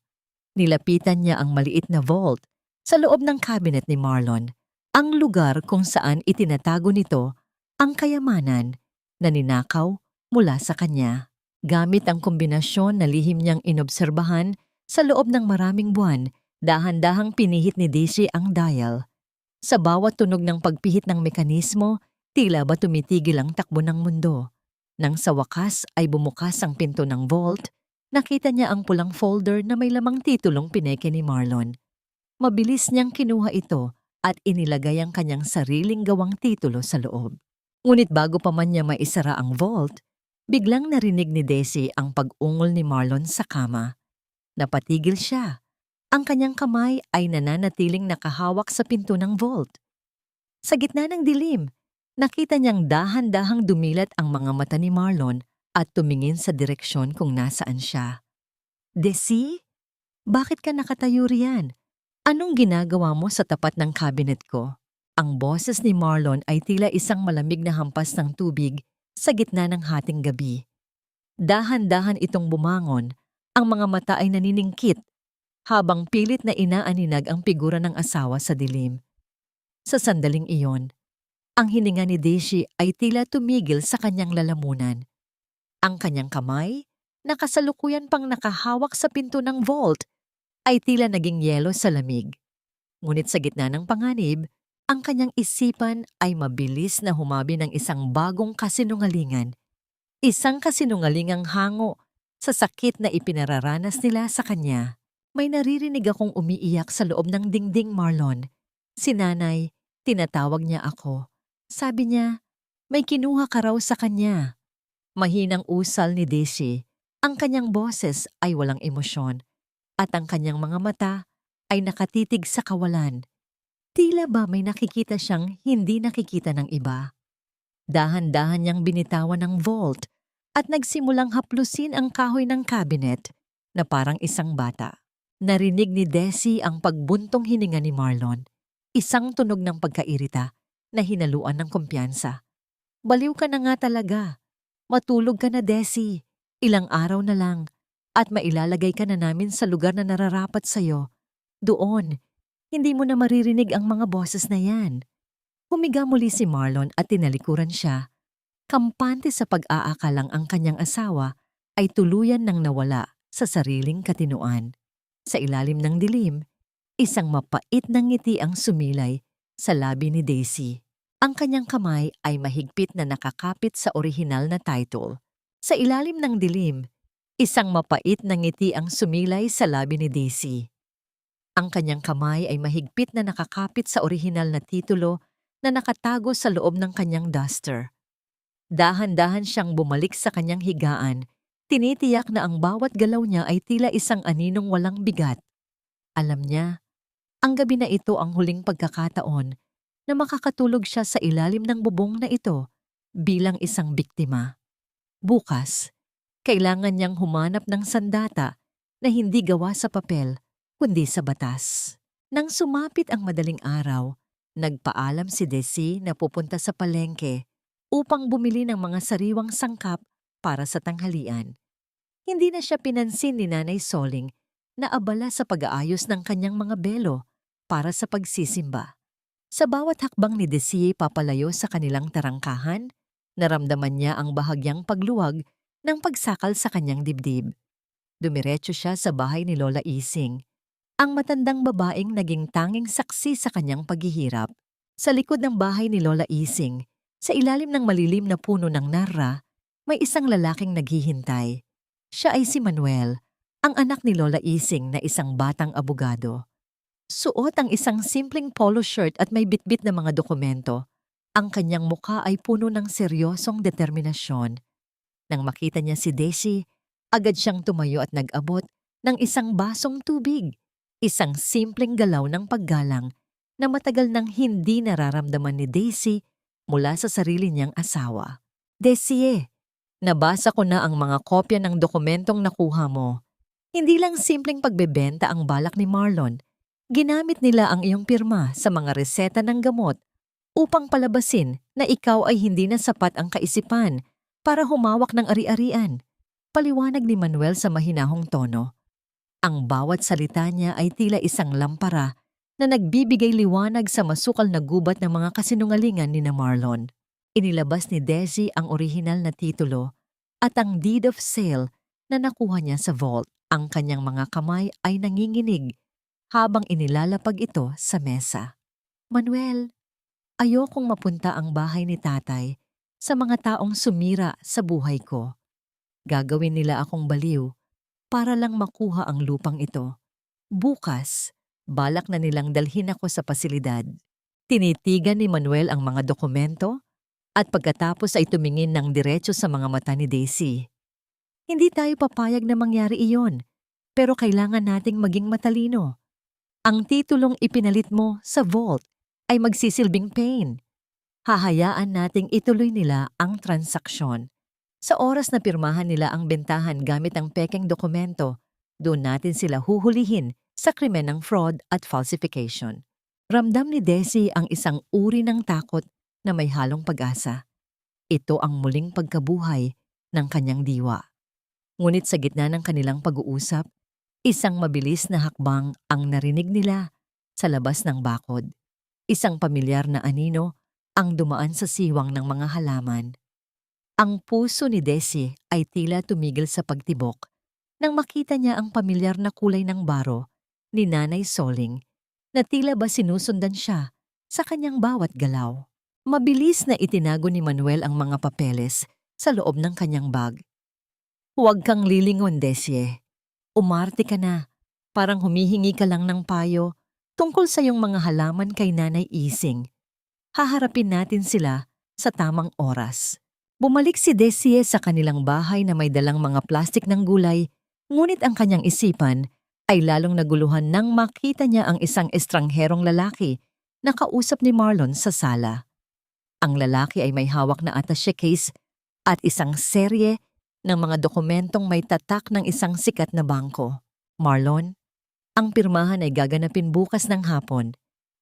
Nilapitan niya ang maliit na vault sa loob ng cabinet ni Marlon, ang lugar kung saan itinatago nito ang kayamanan na ninakaw mula sa kanya. Gamit ang kombinasyon na lihim niyang inobserbahan sa loob ng maraming buwan, dahan-dahang pinihit ni Daisy ang dial. Sa bawat tunog ng pagpihit ng mekanismo, tila ba tumitigil ang takbo ng mundo. Nang sa wakas ay bumukas ang pinto ng vault, nakita niya ang pulang folder na may lamang titulong pineke ni Marlon. Mabilis niyang kinuha ito at inilagay ang kanyang sariling gawang titulo sa loob. Ngunit bago pa man niya maisara ang vault, biglang narinig ni Desi ang pag-ungol ni Marlon sa kama. Napatigil siya. Ang kanyang kamay ay nananatiling nakahawak sa pinto ng vault. Sa gitna ng dilim, nakita niyang dahan-dahang dumilat ang mga mata ni Marlon at tumingin sa direksyon kung nasaan siya. Desi, bakit ka nakatayo riyan? Anong ginagawa mo sa tapat ng cabinet ko? Ang boses ni Marlon ay tila isang malamig na hampas ng tubig sa gitna ng hating gabi. Dahan-dahan itong bumangon, ang mga mata ay naniningkit, habang pilit na inaaninag ang figura ng asawa sa dilim. Sa sandaling iyon, ang hininga ni Daisy ay tila tumigil sa kanyang lalamunan. Ang kanyang kamay, na kasalukuyan pang nakahawak sa pinto ng vault, ay tila naging yelo sa lamig. Ngunit sa gitna ng panganib, ang kanyang isipan ay mabilis na humabi ng isang bagong kasinungalingan. Isang kasinungalingang hango sa sakit na ipinararanas nila sa kanya. May naririnig akong umiiyak sa loob ng dingding, Marlon. Si Nanay, tinatawag niya ako. Sabi niya, may kinuha ka raw sa kanya. Mahinang usal ni Daisy. Ang kanyang boses ay walang emosyon at ang kanyang mga mata ay nakatitig sa kawalan. Tila ba may nakikita siyang hindi nakikita ng iba. Dahan-dahan niyang binitawan ng vault at nagsimulang haplusin ang kahoy ng cabinet na parang isang bata. Narinig ni Desi ang pagbuntong hininga ni Marlon, isang tunog ng pagkairita na hinaluan ng kumpiyansa. Baliw ka na nga talaga. Matulog ka na, Desi. Ilang araw na lang at mailalagay ka na namin sa lugar na nararapat sa'yo. Doon, Hindi mo na maririnig ang mga boses na yan. Humiga muli si Marlon at tinalikuran siya. Kampante sa pag-aakalang ang kanyang asawa ay tuluyan nang nawala sa sariling katinuan. Sa ilalim ng dilim, isang mapait na ngiti ang sumilay sa labi ni Daisy. Ang kanyang kamay ay mahigpit na nakakapit sa orihinal na title. Sa ilalim ng dilim, isang mapait na ngiti ang sumilay sa labi ni Daisy. Ang kanyang kamay ay mahigpit na nakakapit sa orihinal na titulo na nakatago sa loob ng kanyang duster. Dahan-dahan siyang bumalik sa kanyang higaan, tinitiyak na ang bawat galaw niya ay tila isang aninong walang bigat. Alam niya, ang gabi na ito ang huling pagkakataon na makakatulog siya sa ilalim ng bubong na ito bilang isang biktima. Bukas, kailangan niyang humanap ng sandata na hindi gawa sa papel kundi sa batas. Nang sumapit ang madaling araw, nagpaalam si Desi na pupunta sa palengke upang bumili ng mga sariwang sangkap para sa tanghalian. Hindi na siya pinansin ni Nanay Soling na abala sa pag-aayos ng kanyang mga belo para sa pagsisimba. Sa bawat hakbang ni Desi papalayo sa kanilang tarangkahan, naramdaman niya ang bahagyang pagluwag ng pagsakal sa kanyang dibdib. Dumiretso siya sa bahay ni Lola Ising, ang matandang babaeng naging tanging saksi sa kanyang paghihirap. Sa likod ng bahay ni Lola Ising, sa ilalim ng malilim na puno ng narra, may isang lalaking naghihintay. Siya ay si Manuel, ang anak ni Lola Ising na isang batang abogado. Suot ang isang simpleng polo shirt at may bitbit na mga dokumento. Ang kanyang mukha ay puno ng seryosong determinasyon. Nang makita niya si Desi, agad siyang tumayo at nag-abot ng isang basong tubig. Isang simpleng galaw ng paggalang na matagal nang hindi nararamdaman ni Daisy mula sa sarili niyang asawa. Desi, nabasa ko na ang mga kopya ng dokumentong nakuha mo. Hindi lang simpleng pagbebenta ang balak ni Marlon. Ginamit nila ang iyong pirma sa mga reseta ng gamot upang palabasin na ikaw ay hindi na sapat ang kaisipan para humawak ng ari-arian. Paliwanag ni Manuel sa mahinahong tono. Ang bawat salita niya ay tila isang lampara na nagbibigay liwanag sa masukal na gubat ng mga kasinungalingan ni Marlon. Inilabas ni Desi ang orihinal na titulo at ang deed of sale na nakuha niya sa vault. Ang kanyang mga kamay ay nanginginig habang inilalapag ito sa mesa. Manuel, ayokong mapunta ang bahay ni tatay sa mga taong sumira sa buhay ko. Gagawin nila akong baliw para lang makuha ang lupang ito. Bukas, balak na nilang dalhin ako sa pasilidad. Tinitigan ni Manuel ang mga dokumento at pagkatapos ay tumingin ng diretso sa mga mata ni Daisy. Hindi tayo papayag na mangyari iyon, pero kailangan nating maging matalino. Ang titulong ipinalit mo sa vault ay magsisilbing pain. Hahayaan nating ituloy nila ang transaksyon. Sa oras na pirmahan nila ang bentahan gamit ang pekeng dokumento, doon natin sila huhulihin sa krimen ng fraud at falsification. Ramdam ni Desi ang isang uri ng takot na may halong pag-asa. Ito ang muling pagkabuhay ng kanyang diwa. Ngunit sa gitna ng kanilang pag-uusap, isang mabilis na hakbang ang narinig nila sa labas ng bakod. Isang pamilyar na anino ang dumaan sa siwang ng mga halaman. Ang puso ni Desi ay tila tumigil sa pagtibok nang makita niya ang pamilyar na kulay ng baro ni Nanay Soling na tila ba sinusundan siya sa kanyang bawat galaw. Mabilis na itinago ni Manuel ang mga papeles sa loob ng kanyang bag. Huwag kang lilingon, Desi. Umarte ka na. Parang humihingi ka lang ng payo tungkol sa iyong mga halaman kay Nanay Ising. Haharapin natin sila sa tamang oras. Bumalik si Desi sa kanilang bahay na may dalang mga plastik ng gulay, ngunit ang kanyang isipan ay lalong naguluhan nang makita niya ang isang estrangherong lalaki na kausap ni Marlon sa sala. Ang lalaki ay may hawak na attaché case at isang serye ng mga dokumentong may tatak ng isang sikat na bangko. Marlon, ang pirmahan ay gaganapin bukas ng hapon.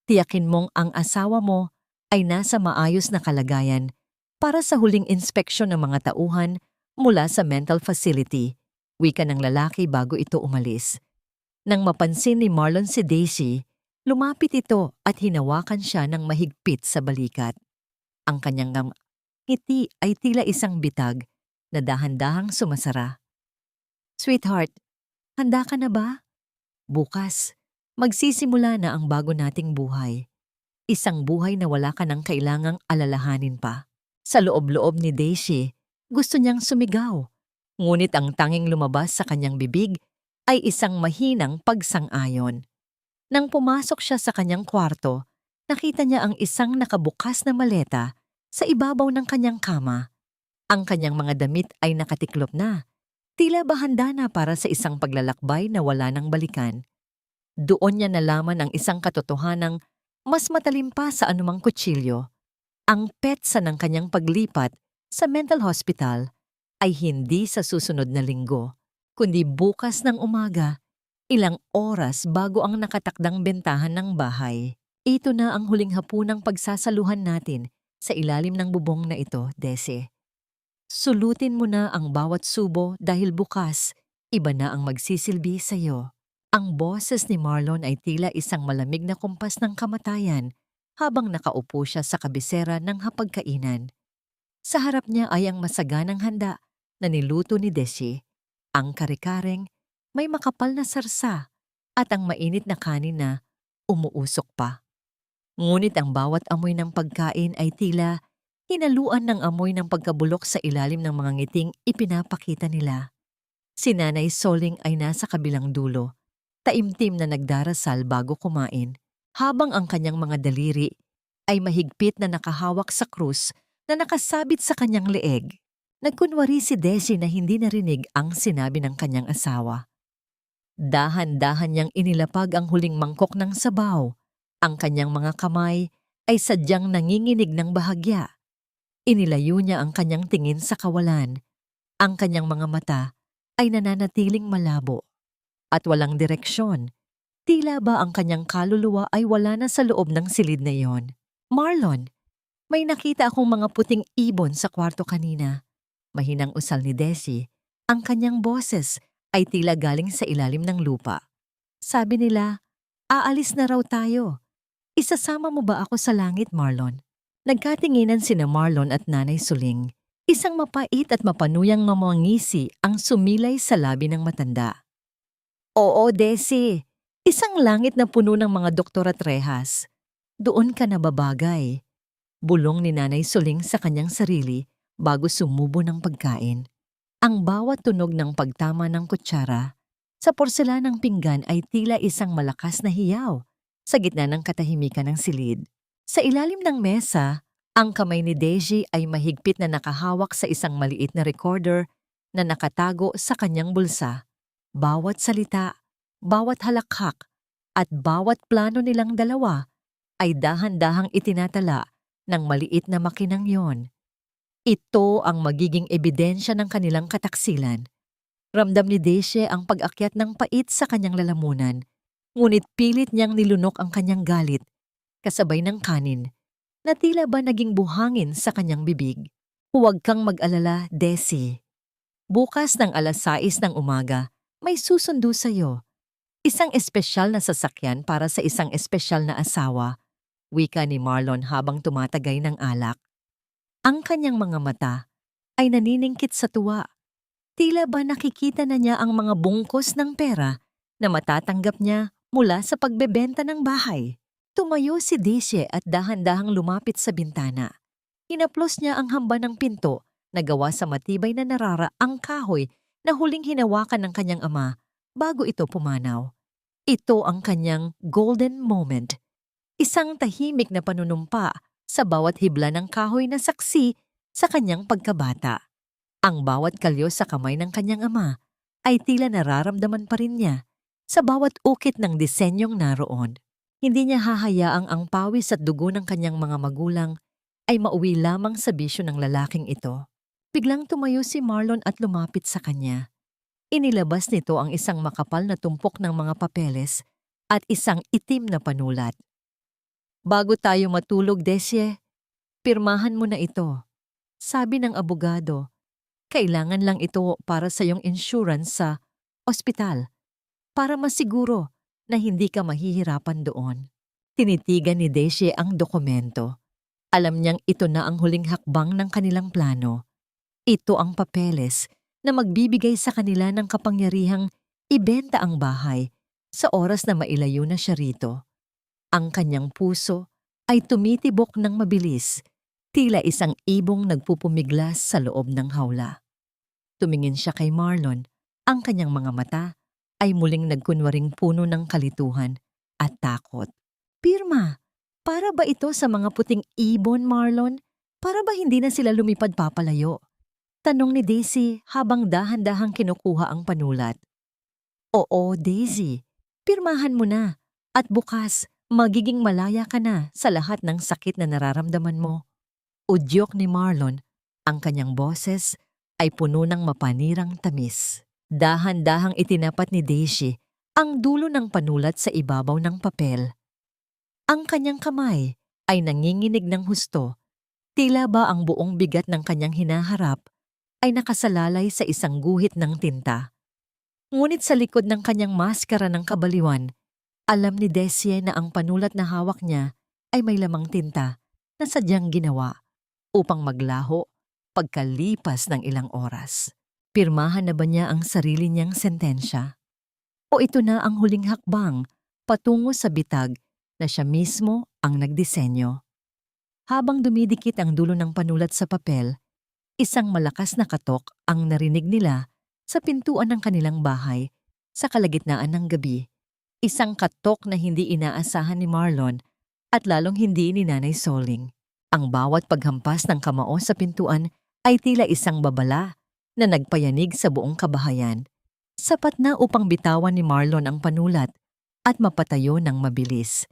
Tiyakin mong ang asawa mo ay nasa maayos na kalagayan para sa huling inspeksyon ng mga tauhan mula sa mental facility, wika ng lalaki bago ito umalis. Nang mapansin ni Marlon si Daisy, Lumapit ito at hinawakan siya ng mahigpit sa balikat. Ang kanyang ngiti ay tila isang bitag na dahan-dahang sumasara. Sweetheart, handa ka na ba? Bukas, magsisimula na ang bago nating buhay. Isang buhay na wala ka nang kailangang alalahanin pa. Sa loob-loob ni Daisy, gusto niyang sumigaw. Ngunit ang tanging lumabas sa kanyang bibig ay isang mahinang pagsang-ayon. Nang pumasok siya sa kanyang kwarto, nakita niya ang isang nakabukas na maleta sa ibabaw ng kanyang kama. Ang kanyang mga damit ay nakatiklop na. Tila ba handa na para sa isang paglalakbay na wala nang balikan. Doon niya nalaman ang isang katotohanang mas matalim pa sa anumang kutsilyo. Ang petsa ng kanyang paglipat sa mental hospital ay hindi sa susunod na linggo, kundi bukas ng umaga, ilang oras bago ang nakatakdang bentahan ng bahay. Ito na ang huling hapunang pagsasaluhan natin sa ilalim ng bubong na ito, Desi. Sulutin mo na ang bawat subo dahil bukas, iba na ang magsisilbi sa iyo. Ang boses ni Marlon ay tila isang malamig na kumpas ng kamatayan habang nakaupo siya sa kabisera ng hapagkainan. Sa harap niya ay ang masaganang handa na niluto ni Desi, ang kare-kareng, may makapal na sarsa at ang mainit na kanin na umuusok pa. Ngunit ang bawat amoy ng pagkain ay tila hinaluan ng amoy ng pagkabulok sa ilalim ng mga ngiting ipinapakita nila. Si Nanay Soling ay nasa kabilang dulo, taimtim na nagdarasal bago kumain, habang ang kanyang mga daliri ay mahigpit na nakahawak sa krus na nakasabit sa kanyang leeg. Nagkunwari si Desi na hindi narinig ang sinabi ng kanyang asawa. Dahan-dahan niyang inilapag ang huling mangkok ng sabaw. Ang kanyang mga kamay ay sadyang nanginginig ng bahagya. Inilayo niya ang kanyang tingin sa kawalan. Ang kanyang mga mata ay nananatiling malabo at walang direksyon. Tila ba ang kanyang kaluluwa ay wala na sa loob ng silid na iyon. Marlon, may nakita akong mga puting ibon sa kwarto kanina. Mahinang usal ni Desi. Ang kanyang boses ay tila galing sa ilalim ng lupa. Sabi nila, aalis na raw tayo. Isasama mo ba ako sa langit, Marlon? Nagkatinginan sina Marlon at Nanay Suling. Isang mapait at mapanuyang mamangisi ang sumilay sa labi ng matanda. Oo, Desi. Isang langit na puno ng mga doktor at rehas. Doon ka nababagay. Bulong ni Nanay Suling sa kanyang sarili bago sumubo ng pagkain. Ang bawat tunog ng pagtama ng kutsara sa porselanang pinggan ay tila isang malakas na hiyaw sa gitna ng katahimikan ng silid. Sa ilalim ng mesa, ang kamay ni Deji ay mahigpit na nakahawak sa isang maliit na recorder na nakatago sa kanyang bulsa. Bawat salita, bawat halakhak, at bawat plano nilang dalawa ay dahan-dahang itinatala ng maliit na makinang yon. Ito ang magiging ebidensya ng kanilang kataksilan. Ramdam ni Deji ang pag-akyat ng pait sa kanyang lalamunan, ngunit pilit niyang nilunok ang kanyang galit kasabay ng kanin na tila ba naging buhangin sa kanyang bibig. Huwag kang mag-alala, Desi. Bukas ng 6:00 ng umaga, may susundo sa'yo. Isang espesyal na sasakyan para sa isang espesyal na asawa, wika ni Marlon habang tumatagay ng alak. Ang kanyang mga mata ay naniningkit sa tuwa. Tila ba nakikita na niya ang mga bungkos ng pera na matatanggap niya mula sa pagbebenta ng bahay. Tumayo si Daisy at dahan-dahang lumapit sa bintana. Hinaplos niya ang hamba ng pinto na gawa sa matibay na nararaang kahoy na huling hinawakan ng kanyang ama bago ito pumanaw. Ito ang kanyang golden moment. Isang tahimik na panunumpa sa bawat hibla ng kahoy na saksi sa kanyang pagkabata. Ang bawat kalyo sa kamay ng kanyang ama ay tila nararamdaman pa rin niya sa bawat ukit ng disenyong naroon. Hindi niya hahayaang ang pawis at dugo ng kanyang mga magulang ay mauwi lamang sa bisyo ng lalaking ito. Biglang tumayo si Marlon at lumapit sa kanya. Inilabas nito ang isang makapal na tumpok ng mga papeles at isang itim na panulat. Bago tayo matulog, Desye, pirmahan mo na ito. Sabi ng abogado, kailangan lang ito para sa iyong insurance sa ospital para masiguro na hindi ka mahihirapan doon. Tinitigan ni Daisy ang dokumento. Alam niyang ito na ang huling hakbang ng kanilang plano. Ito ang papeles na magbibigay sa kanila ng kapangyarihang ibenta ang bahay sa oras na mailayo na siya rito. Ang kanyang puso ay tumitibok ng mabilis, tila isang ibong nagpupumiglas sa loob ng hawla. Tumingin siya kay Marlon. Ang kanyang mga mata ay muling nagkunwaring puno ng kalituhan at takot. Pirma, para ba ito sa mga puting ibon, Marlon? Para ba hindi na sila lumipad papalayo? Tanong ni Daisy habang dahan-dahang kinukuha ang panulat. Oo, Daisy. Pirmahan mo na. At bukas, magiging malaya ka na sa lahat ng sakit na nararamdaman mo. Udyok ni Marlon, ang kanyang boses ay puno ng mapanirang tamis. Dahan-dahang itinapat ni Daisy ang dulo ng panulat sa ibabaw ng papel. Ang kanyang kamay ay nanginginig ng husto. Tila ba ang buong bigat ng kanyang hinaharap ay nakasalalay sa isang guhit ng tinta. Ngunit sa likod ng kanyang maskara ng kabaliwan, alam ni Daisy na ang panulat na hawak niya ay may lamang tinta na sadyang ginawa upang maglaho pagkalipas ng ilang oras. Pirmahan na ba niya ang sarili niyang sentensya? O ito na ang huling hakbang patungo sa bitag na siya mismo ang nagdisenyo? Habang dumidikit ang dulo ng panulat sa papel, isang malakas na katok ang narinig nila sa pintuan ng kanilang bahay sa kalagitnaan ng gabi. Isang katok na hindi inaasahan ni Marlon at lalong hindi ni Nanay Soling. Ang bawat paghampas ng kamao sa pintuan ay tila isang babala na nagpayanig sa buong kabahayan. Sapat na upang bitawan ni Marlon ang panulat at mapatayo ng mabilis.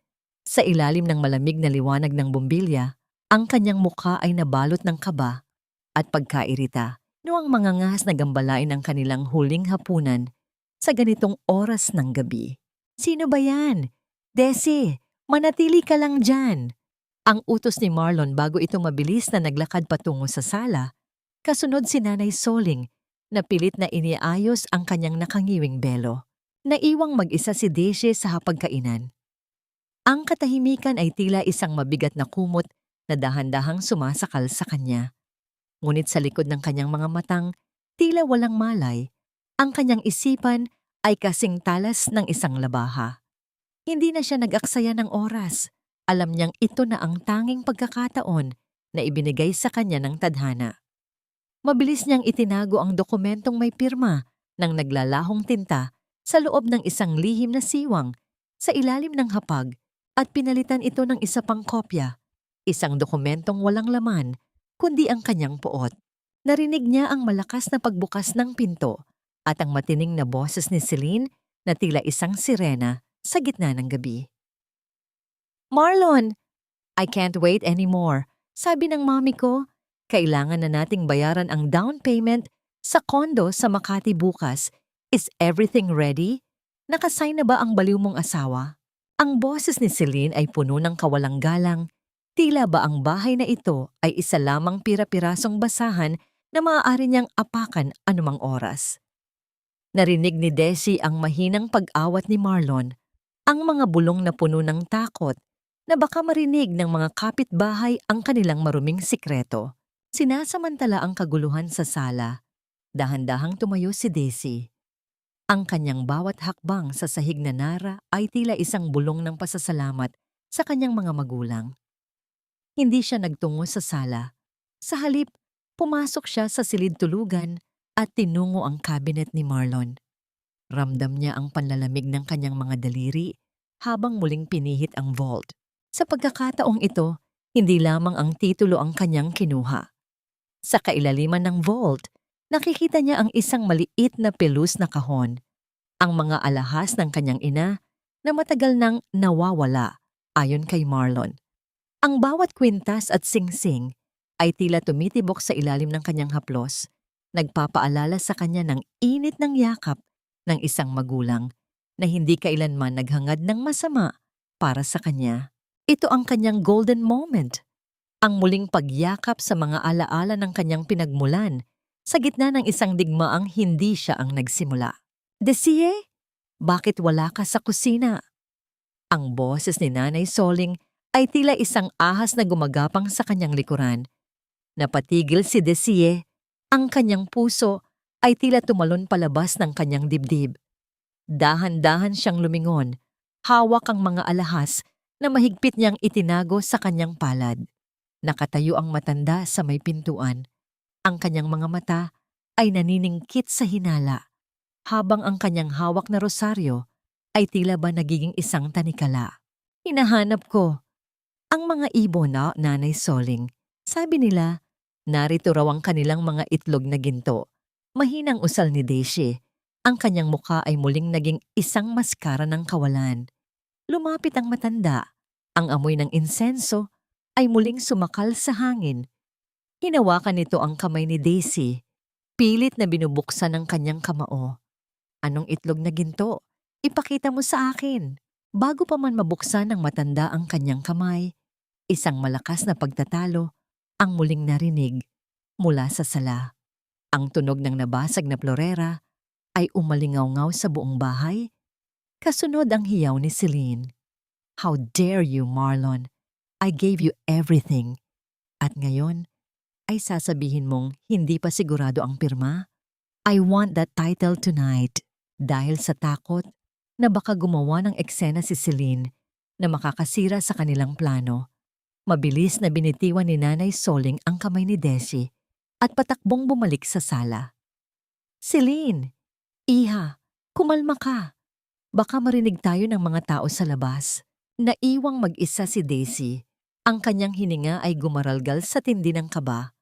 Sa ilalim ng malamig na liwanag ng bombilya, ang kanyang mukha ay nabalot ng kaba at pagkairita noong mangangahas na gambalain ang kanilang huling hapunan sa ganitong oras ng gabi. Sino ba yan? Desi, manatili ka lang dyan. Ang utos ni Marlon bago ito mabilis na naglakad patungo sa sala. Kasunod si Nanay Soling na pilit na iniayos ang kanyang nakangiwing belo. Naiwang mag-isa si Daisy sa hapagkainan. Ang katahimikan ay tila isang mabigat na kumot na dahan-dahang sumasakal sa kanya. Ngunit sa likod ng kanyang mga matang, tila walang malay, ang kanyang isipan ay kasing talas ng isang labaha. Hindi na siya nag-aksaya ng oras. Alam niyang ito na ang tanging pagkakataon na ibinigay sa kanya ng tadhana. Mabilis niyang itinago ang dokumentong may pirma ng naglalahong tinta sa loob ng isang lihim na siwang sa ilalim ng hapag at pinalitan ito ng isa pang kopya, isang dokumentong walang laman kundi ang kanyang poot. Narinig niya ang malakas na pagbukas ng pinto at ang matining na boses ni Celine na tila isang sirena sa gitna ng gabi. Marlon, I can't wait anymore. Sabi ng mami ko, kailangan na nating bayaran ang down payment sa kondo sa Makati bukas. Is everything ready? Nakasign na ba ang baliw mong asawa? Ang boses ni Celine ay puno ng kawalang galang. Tila ba ang bahay na ito ay isa lamang pira-pirasong basahan na maaari niyang apakan anumang oras. Narinig ni Daisy ang mahinang pag-awat ni Marlon, ang mga bulong na puno ng takot na baka marinig ng mga kapitbahay ang kanilang maruming sikreto. Sinasamantala ang kaguluhan sa sala. Dahan-dahang tumayo si Daisy. Ang kanyang bawat hakbang sa sahig na nara ay tila isang bulong ng pasasalamat sa kanyang mga magulang. Hindi siya nagtungo sa sala. Sa halip, pumasok siya sa silid-tulugan at tinungo ang cabinet ni Marlon. Ramdam niya ang panlalamig ng kanyang mga daliri habang muling pinihit ang vault. Sa pagkakataong ito, hindi lamang ang titulo ang kanyang kinuha. Sa kailaliman ng vault, nakikita niya ang isang maliit na pelus na kahon, ang mga alahas ng kanyang ina na matagal nang nawawala ayon kay Marlon. Ang bawat kwintas at singsing ay tila tumitibok sa ilalim ng kanyang haplos, nagpapaalala sa kanya ng init ng yakap ng isang magulang na hindi kailanman naghangad ng masama para sa kanya. Ito ang kanyang golden moment, ang muling pagyakap sa mga alaala ng kanyang pinagmulan sa gitna ng isang digmaang hindi siya ang nagsimula. Daisy, bakit wala ka sa kusina? Ang boses ni Nanay Soling ay tila isang ahas na gumagapang sa kanyang likuran. Napatigil si Desie. Ang kanyang puso ay tila tumalon palabas ng kanyang dibdib. Dahan-dahan siyang lumingon, hawak ang mga alahas na mahigpit niyang itinago sa kanyang palad. Nakatayo ang matanda sa may pintuan. Ang kanyang mga mata ay naniningkit sa hinala, habang ang kanyang hawak na rosaryo ay tila ba nagiging isang tanikala. Hinahanap ko ang mga ibon na Nanay Soling. Sabi nila, narito raw ang kanilang mga itlog na ginto. Mahinang usal ni Daisy. Ang kanyang mukha ay muling naging isang maskara ng kawalan. Lumapit ang matanda. Ang amoy ng insenso ay muling sumakal sa hangin. Hinawakan nito ang kamay ni Daisy. Pilit na binubuksan ng kanyang kamao. Anong itlog na ginto? Ipakita mo sa akin. Bago pa man mabuksan ng matanda ang kanyang kamay, isang malakas na pagtatalo ang muling narinig mula sa sala. Ang tunog ng nabasag na florera ay umalingaw-ngaw sa buong bahay. Kasunod ang hiyaw ni Celine. How dare you, Marlon? I gave you everything. At ngayon, ay sasabihin mong hindi pa sigurado ang pirma? I want that title tonight. Dahil sa takot na baka gumawa ng eksena si Celine na makakasira sa kanilang plano, mabilis na binitiwan ni Nanay Soling ang kamay ni Desi at patakbong bumalik sa sala. Celine! Iha! Kumalma ka! Baka marinig tayo ng mga tao sa labas. Naiwang mag-isa si Daisy. Ang kanyang hininga ay gumaralgal sa tindi ng kaba.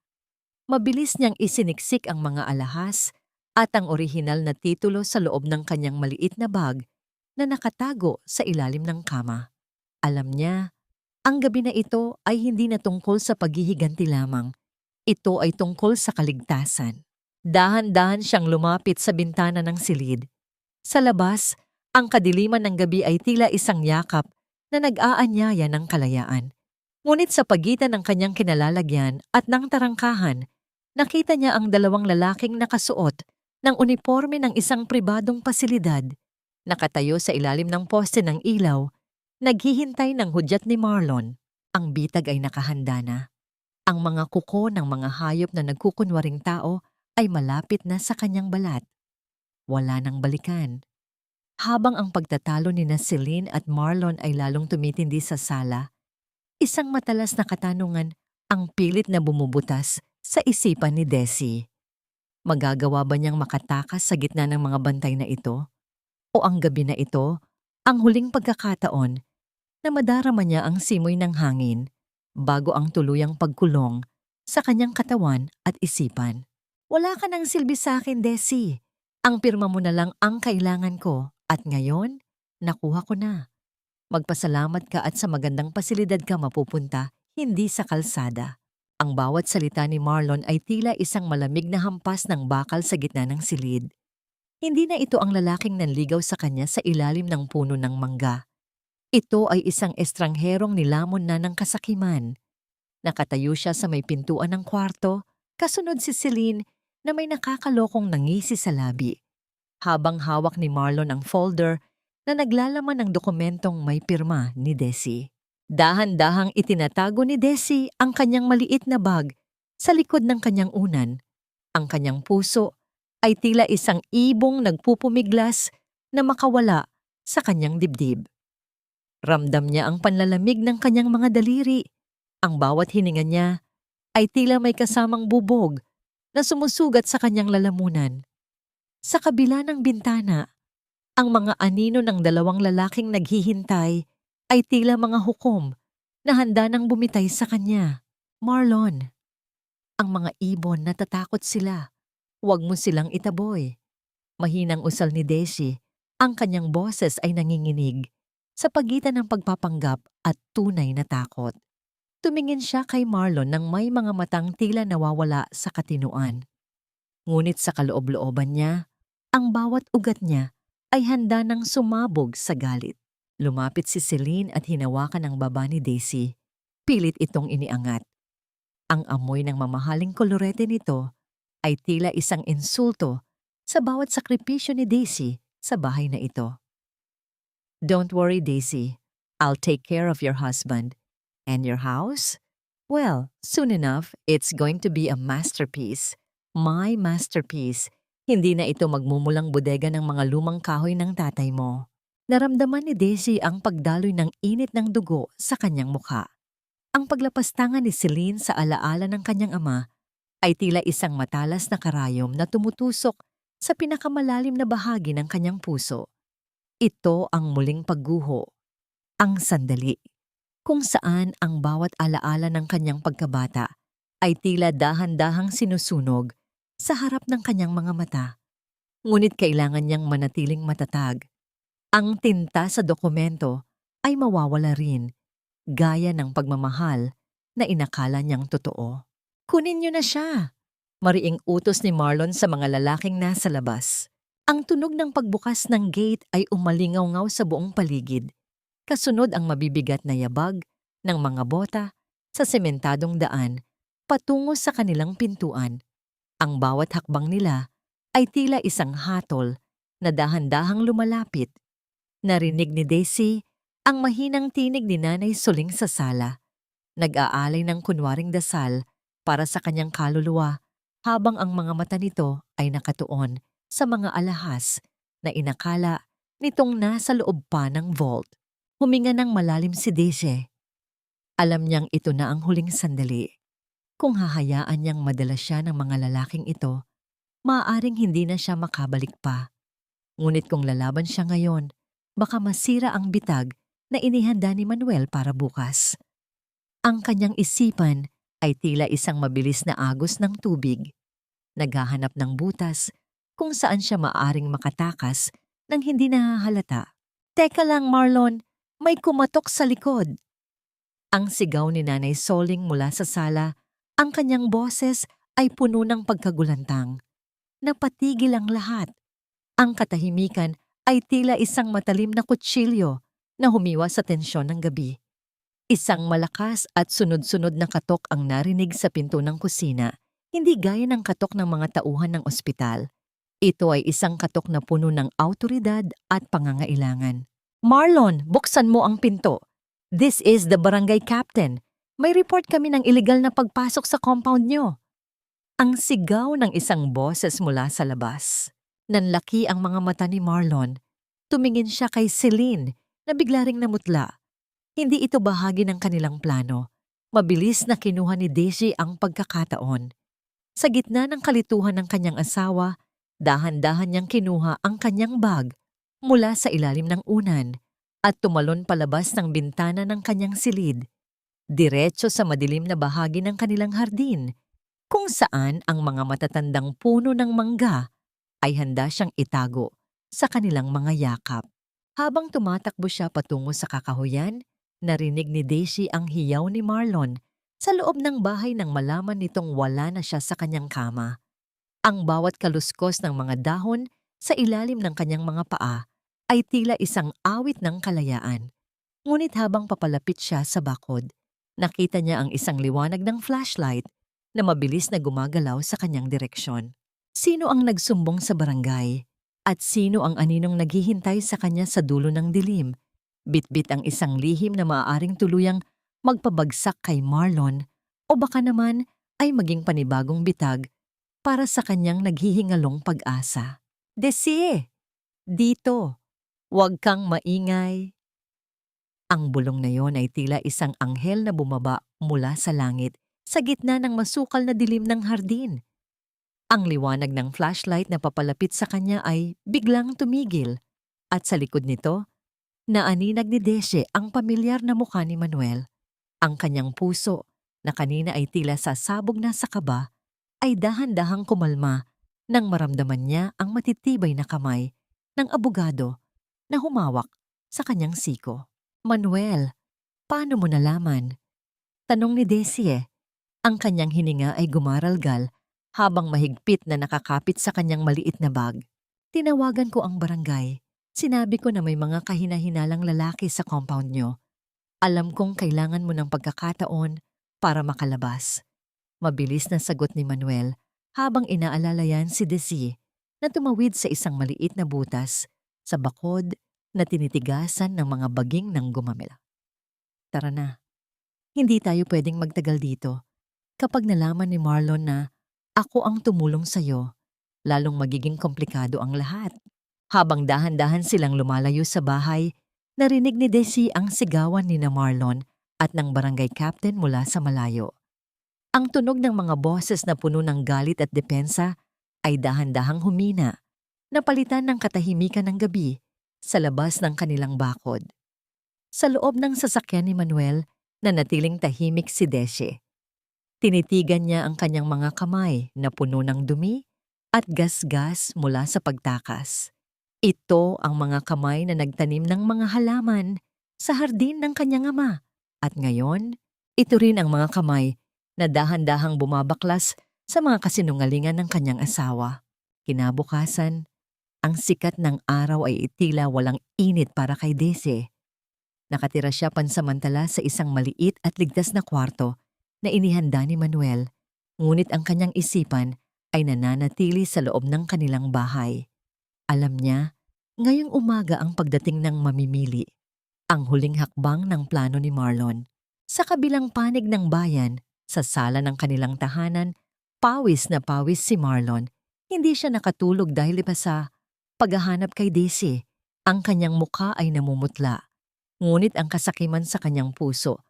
Mabilis niyang isiniksik ang mga alahas at ang orihinal na titulo sa loob ng kanyang maliit na bag na nakatago sa ilalim ng kama. Alam niya, ang gabi na ito ay hindi na tungkol sa paghihiganti lamang. Ito ay tungkol sa kaligtasan. Dahan-dahan siyang lumapit sa bintana ng silid. Sa labas, ang kadiliman ng gabi ay tila isang yakap na nag-aanyaya ng kalayaan. Ngunit sa pagitan ng kanyang kinalalagyan at ng tarangkahan, nakita niya ang dalawang lalaking nakasuot ng uniforme ng isang pribadong pasilidad, nakatayo sa ilalim ng poste ng ilaw, naghihintay ng hudyat ni Marlon. Ang bitag ay nakahanda na. Ang mga kuko ng mga hayop na nagkukunwaring tao ay malapit na sa kanyang balat. Wala nang balikan. Habang ang pagtatalo ni Celine at Marlon ay lalong tumitindi sa sala, isang matalas na katanungan ang pilit na bumubutas sa isipan ni Desi. Magagawa ba niyang makatakas sa gitna ng mga bantay na ito? O ang gabi na ito, ang huling pagkakataon na madarama niya ang simoy ng hangin bago ang tuluyang pagkulong sa kanyang katawan at isipan? Wala ka nang silbi sa akin, Desi. Ang pirma mo na lang ang kailangan ko at ngayon, nakuha ko na. Magpasalamat ka at sa magandang pasilidad ka mapupunta, hindi sa kalsada. Ang bawat salita ni Marlon ay tila isang malamig na hampas ng bakal sa gitna ng silid. Hindi na ito ang lalaking nanligaw sa kanya sa ilalim ng puno ng mangga. Ito ay isang estrangherong nilamon na ng kasakiman. Nakatayo siya sa may pintuan ng kwarto, kasunod si Celine na may nakakalokong nangisi sa labi. Habang hawak ni Marlon ang folder na naglalaman ng dokumentong may pirma ni Desi. Dahan-dahang itinatago ni Desi ang kanyang maliit na bag sa likod ng kanyang unan. Ang kanyang puso ay tila isang ibong nagpupumiglas na makawala sa kanyang dibdib. Ramdam niya ang panlalamig ng kanyang mga daliri. Ang bawat hininga niya ay tila may kasamang bubog na sumusugat sa kanyang lalamunan. Sa kabila ng bintana, ang mga anino ng dalawang lalaking naghihintay ay tila mga hukom na handa nang bumitay sa kanya. Marlon, ang mga ibon natatakot sila. Huwag mo silang itaboy. Mahinang usal ni Desi, ang kanyang boses ay nanginginig sa pagitan ng pagpapanggap at tunay na takot. Tumingin siya kay Marlon nang may mga matang tila nawawala sa katinuan. Ngunit sa kaloob-looban niya, ang bawat ugat niya ay handa nang sumabog sa galit. Lumapit si Celine at hinawakan ang baba ni Desi. Pilit itong iniangat. Ang amoy ng mamahaling kolorete nito ay tila isang insulto sa bawat sakripisyo ni Desi sa bahay na ito. Don't worry, Desi. I'll take care of your husband. And your house? Well, soon enough, it's going to be a masterpiece. My masterpiece. Hindi na ito magmumulang bodega ng mga lumang kahoy ng tatay mo. Naramdaman ni Daisy ang pagdaloy ng init ng dugo sa kanyang mukha. Ang paglapastangan ni Celine sa alaala ng kanyang ama ay tila isang matalas na karayom na tumutusok sa pinakamalalim na bahagi ng kanyang puso. Ito ang muling pagguho, ang sandali, kung saan ang bawat alaala ng kanyang pagkabata ay tila dahan-dahang sinusunog sa harap ng kanyang mga mata. Ngunit kailangan niyang manatiling matatag. Ang tinta sa dokumento ay mawawala rin, gaya ng pagmamahal na inakala niyang totoo. Kunin niyo na siya! Mariing utos ni Marlon sa mga lalaking nasa labas. Ang tunog ng pagbukas ng gate ay umalingaw-ngaw sa buong paligid. Kasunod ang mabibigat na yabag ng mga bota sa sementadong daan patungo sa kanilang pintuan. Ang bawat hakbang nila ay tila isang hatol na dahan-dahang lumalapit. Narinig ni Daisy ang mahinang tinig ni Nanay Soling sa sala. Nag-aalay ng kunwaring dasal para sa kanyang kaluluwa habang ang mga mata nito ay nakatuon sa mga alahas na inakala nitong nasa loob pa ng vault. Huminga ng malalim si Daisy. Alam niyang ito na ang huling sandali. Kung hahayaan niyang madala siya ng mga lalaking ito, maaaring hindi na siya makabalik pa. Ngunit kung lalaban siya ngayon, baka masira ang bitag na inihanda ni Manuel para bukas. Ang kanyang isipan ay tila isang mabilis na agos ng tubig. Naghahanap ng butas kung saan siya maaaring makatakas nang hindi nahahalata. Teka lang, Marlon, may kumatok sa likod. Ang sigaw ni Nanay Soling mula sa sala, ang kanyang boses ay puno ng pagkagulantang. Napatigil ang lahat. Ang katahimikan ay tila isang matalim na kutsilyo na humiwa sa tensyon ng gabi. Isang malakas at sunod-sunod na katok ang narinig sa pinto ng kusina, hindi gaya ng katok ng mga tauhan ng ospital. Ito ay isang katok na puno ng awtoridad at pangangailangan. Marlon, buksan mo ang pinto. This is the barangay captain. May report kami ng illegal na pagpasok sa compound nyo. Ang sigaw ng isang boses mula sa labas. Nanlaki ang mga mata ni Marlon. Tumingin siya kay Celine na bigla ring namutla. Hindi ito bahagi ng kanilang plano. Mabilis na kinuha ni Daisy ang pagkakataon. Sa gitna ng kalituhan ng kanyang asawa, dahan-dahan niyang kinuha ang kanyang bag mula sa ilalim ng unan at tumalon palabas ng bintana ng kanyang silid, diretso sa madilim na bahagi ng kanilang hardin, kung saan ang mga matatandang puno ng mangga ay handa siyang itago sa kanilang mga yakap. Habang tumatakbo siya patungo sa kakahuyan, narinig ni Daisy ang hiyaw ni Marlon sa loob ng bahay nang malaman nitong wala na siya sa kanyang kama. Ang bawat kaluskos ng mga dahon sa ilalim ng kanyang mga paa ay tila isang awit ng kalayaan. Ngunit habang papalapit siya sa bakod, nakita niya ang isang liwanag ng flashlight na mabilis na gumagalaw sa kanyang direksyon. Sino ang nagsumbong sa barangay? At sino ang aninong naghihintay sa kanya sa dulo ng dilim? Bitbit ang isang lihim na maaaring tuluyang magpabagsak kay Marlon o baka naman ay maging panibagong bitag para sa kanyang naghihingalong pag-asa. Desi! Dito! Huwag kang maingay! Ang bulong na yon ay tila isang anghel na bumaba mula sa langit sa gitna ng masukal na dilim ng hardin. Ang liwanag ng flashlight na papalapit sa kanya ay biglang tumigil at sa likod nito, naaninag ni Daisy ang pamilyar na mukha ni Manuel. Ang kanyang puso, na kanina ay tila sasabog na sa kaba, ay dahan-dahang kumalma nang maramdaman niya ang matitibay na kamay ng abogado na humawak sa kanyang siko. Manuel, paano mo nalaman? Tanong ni Daisy. Ang kanyang hininga ay gumaralgal habang mahigpit na nakakapit sa kanyang maliit na bag. Tinawagan ko ang barangay. Sinabi ko na may mga kahina-hinalang lalaki sa compound nyo. Alam kong kailangan mo ng pagkakataon para makalabas. Mabilis na sagot ni Manuel habang inaalalayan si Desi na tumawid sa isang maliit na butas sa bakod na tinitigasan ng mga baging ng gumamela. Tara na. Hindi tayo pwedeng magtagal dito. Kapag nalaman ni Marlon na ako ang tumulong sa'yo, lalong magiging komplikado ang lahat. Habang dahan-dahan silang lumalayo sa bahay, narinig ni Desi ang sigawan ni na Marlon at ng barangay captain mula sa malayo. Ang tunog ng mga boses na puno ng galit at depensa ay dahan-dahang humina, napalitan ng katahimikan ng gabi sa labas ng kanilang bakod. Sa loob ng sasakyan ni Manuel, nanatiling tahimik si Desi. Tinitigan niya ang kanyang mga kamay na puno ng dumi at gasgas mula sa pagtakas. Ito ang mga kamay na nagtanim ng mga halaman sa hardin ng kanyang ama. At ngayon, ito rin ang mga kamay na dahan-dahang bumabaklas sa mga kasinungalingan ng kanyang asawa. Kinabukasan, ang sikat ng araw ay tila walang init para kay Desi. Nakatira siya pansamantala sa isang maliit at ligtas na kwarto na inihanda ni Manuel, ngunit ang kanyang isipan ay nananatili sa loob ng kanilang bahay. Alam niya, ngayong umaga ang pagdating ng mamimili, ang huling hakbang ng plano ni Marlon. Sa kabilang panig ng bayan, sa sala ng kanilang tahanan, pawis na pawis si Marlon. Hindi siya nakatulog dahil pa sa paghahanap kay Desi. Ang kanyang mukha ay namumutla, ngunit ang kasakiman sa kanyang puso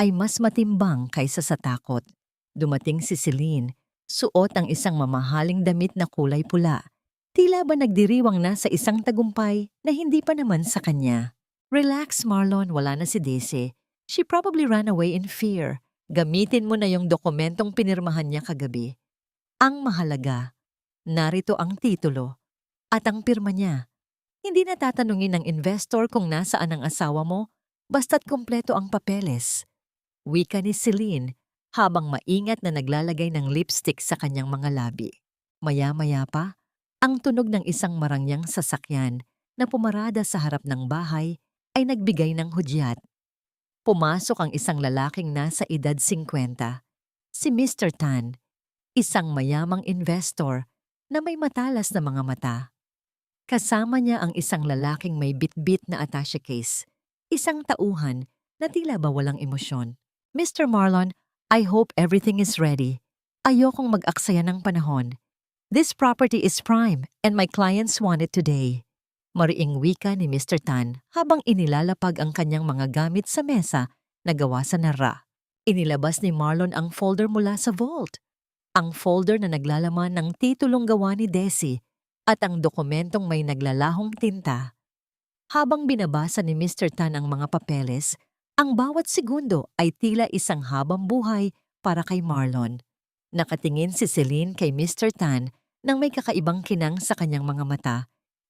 ay mas matimbang kaysa sa takot. Dumating si Celine, suot ang isang mamahaling damit na kulay pula. Tila ba nagdiriwang na sa isang tagumpay na hindi pa naman sa kanya. Relax, Marlon, wala na si Desi. She probably ran away in fear. Gamitin mo na yung dokumentong pinirmahan niya kagabi. Ang mahalaga, narito ang titulo at ang pirma niya. Hindi na tatanungin ng investor kung nasaan ang asawa mo, basta't kompleto ang papeles. Wika ni Celine habang maingat na naglalagay ng lipstick sa kanyang mga labi. Maya-maya pa, ang tunog ng isang marangyang sasakyan na pumarada sa harap ng bahay ay nagbigay ng hudyat. Pumasok ang isang lalaking nasa edad 50, si Mr. Tan, isang mayamang investor na may matalas na mga mata. Kasama niya ang isang lalaking may bitbit na attache case, isang tauhan na tila ba walang emosyon. Mr. Marlon, I hope everything is ready. Ayokong mag-aksaya ng panahon. This property is prime and my clients want it today. Mariing wika ni Mr. Tan habang inilalapag ang kanyang mga gamit sa mesa na gawa sa nara. Inilabas ni Marlon ang folder mula sa vault. Ang folder na naglalaman ng titulong gawa ni Desi at ang dokumentong may naglalahong tinta. Habang binabasa ni Mr. Tan ang mga papeles, ang bawat segundo ay tila isang habang buhay para kay Marlon. Nakatingin si Celine kay Mr. Tan nang may kakaibang kinang sa kanyang mga mata.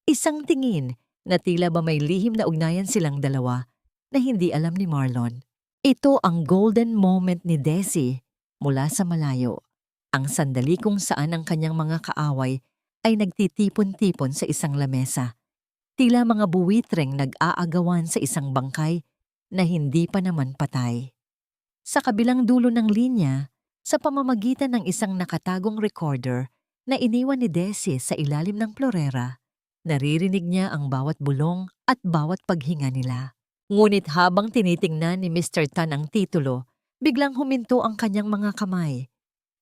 Isang tingin na tila ba may lihim na ugnayan silang dalawa na hindi alam ni Marlon. Ito ang golden moment ni Desi mula sa malayo. Ang sandali kung saan ang kanyang mga kaaway ay nagtitipon-tipon sa isang lamesa. Tila mga buwitreng nag-aagawan sa isang bangkay na hindi pa naman patay. Sa kabilang dulo ng linya, sa pamamagitan ng isang nakatagong recorder na iniwan ni Desi sa ilalim ng florera, naririnig niya ang bawat bulong at bawat paghinga nila. Ngunit habang tinitingnan ni Mr. Tan ang titulo, biglang huminto ang kanyang mga kamay.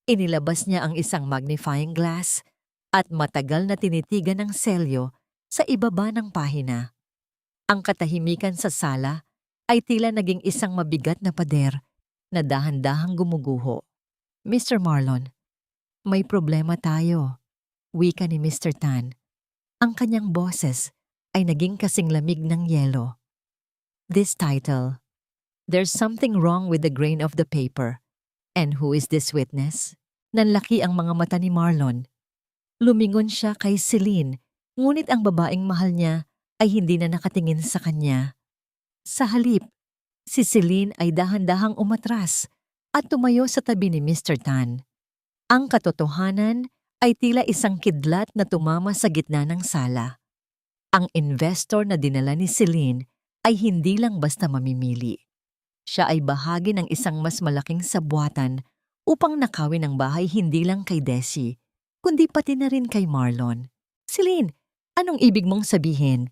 Inilabas niya ang isang magnifying glass at matagal na tinitigan ng selyo sa ibaba ng pahina. Ang katahimikan sa sala ay tila naging isang mabigat na pader na dahan-dahang gumuguho. Mr. Marlon, may problema tayo, wika ni Mr. Tan. Ang kanyang boses ay naging kasing lamig ng yelo. This title, There's Something Wrong with the Grain of the Paper. And who is this witness? Nanlaki ang mga mata ni Marlon. Lumingon siya kay Celine, ngunit ang babaeng mahal niya ay hindi na nakatingin sa kanya. Sa halip, si Celine ay dahan-dahang umatras at tumayo sa tabi ni Mr. Tan. Ang katotohanan ay tila isang kidlat na tumama sa gitna ng sala. Ang investor na dinala ni Celine ay hindi lang basta mamimili. Siya ay bahagi ng isang mas malaking sabwatan upang nakawin ang bahay hindi lang kay Desi, kundi pati na rin kay Marlon. Celine, anong ibig mong sabihin?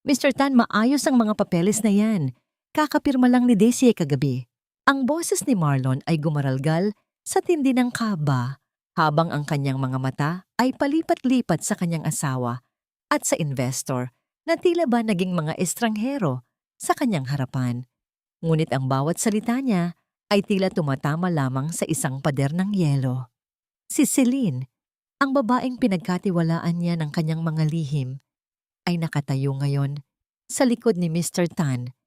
Mr. Tan, maayos ang mga papeles na yan. Kakapirma lang ni Daisy kagabi. Ang boses ni Marlon ay gumaralgal sa tindi ng kaba habang ang kanyang mga mata ay palipat-lipat sa kanyang asawa at sa investor na tila ba naging mga estranghero sa kanyang harapan. Ngunit ang bawat salita niya ay tila tumatama lamang sa isang pader ng yelo. Si Celine, ang babaeng pinagkatiwalaan niya ng kanyang mga lihim, ay nakatayo ngayon sa likod ni Mr. Tan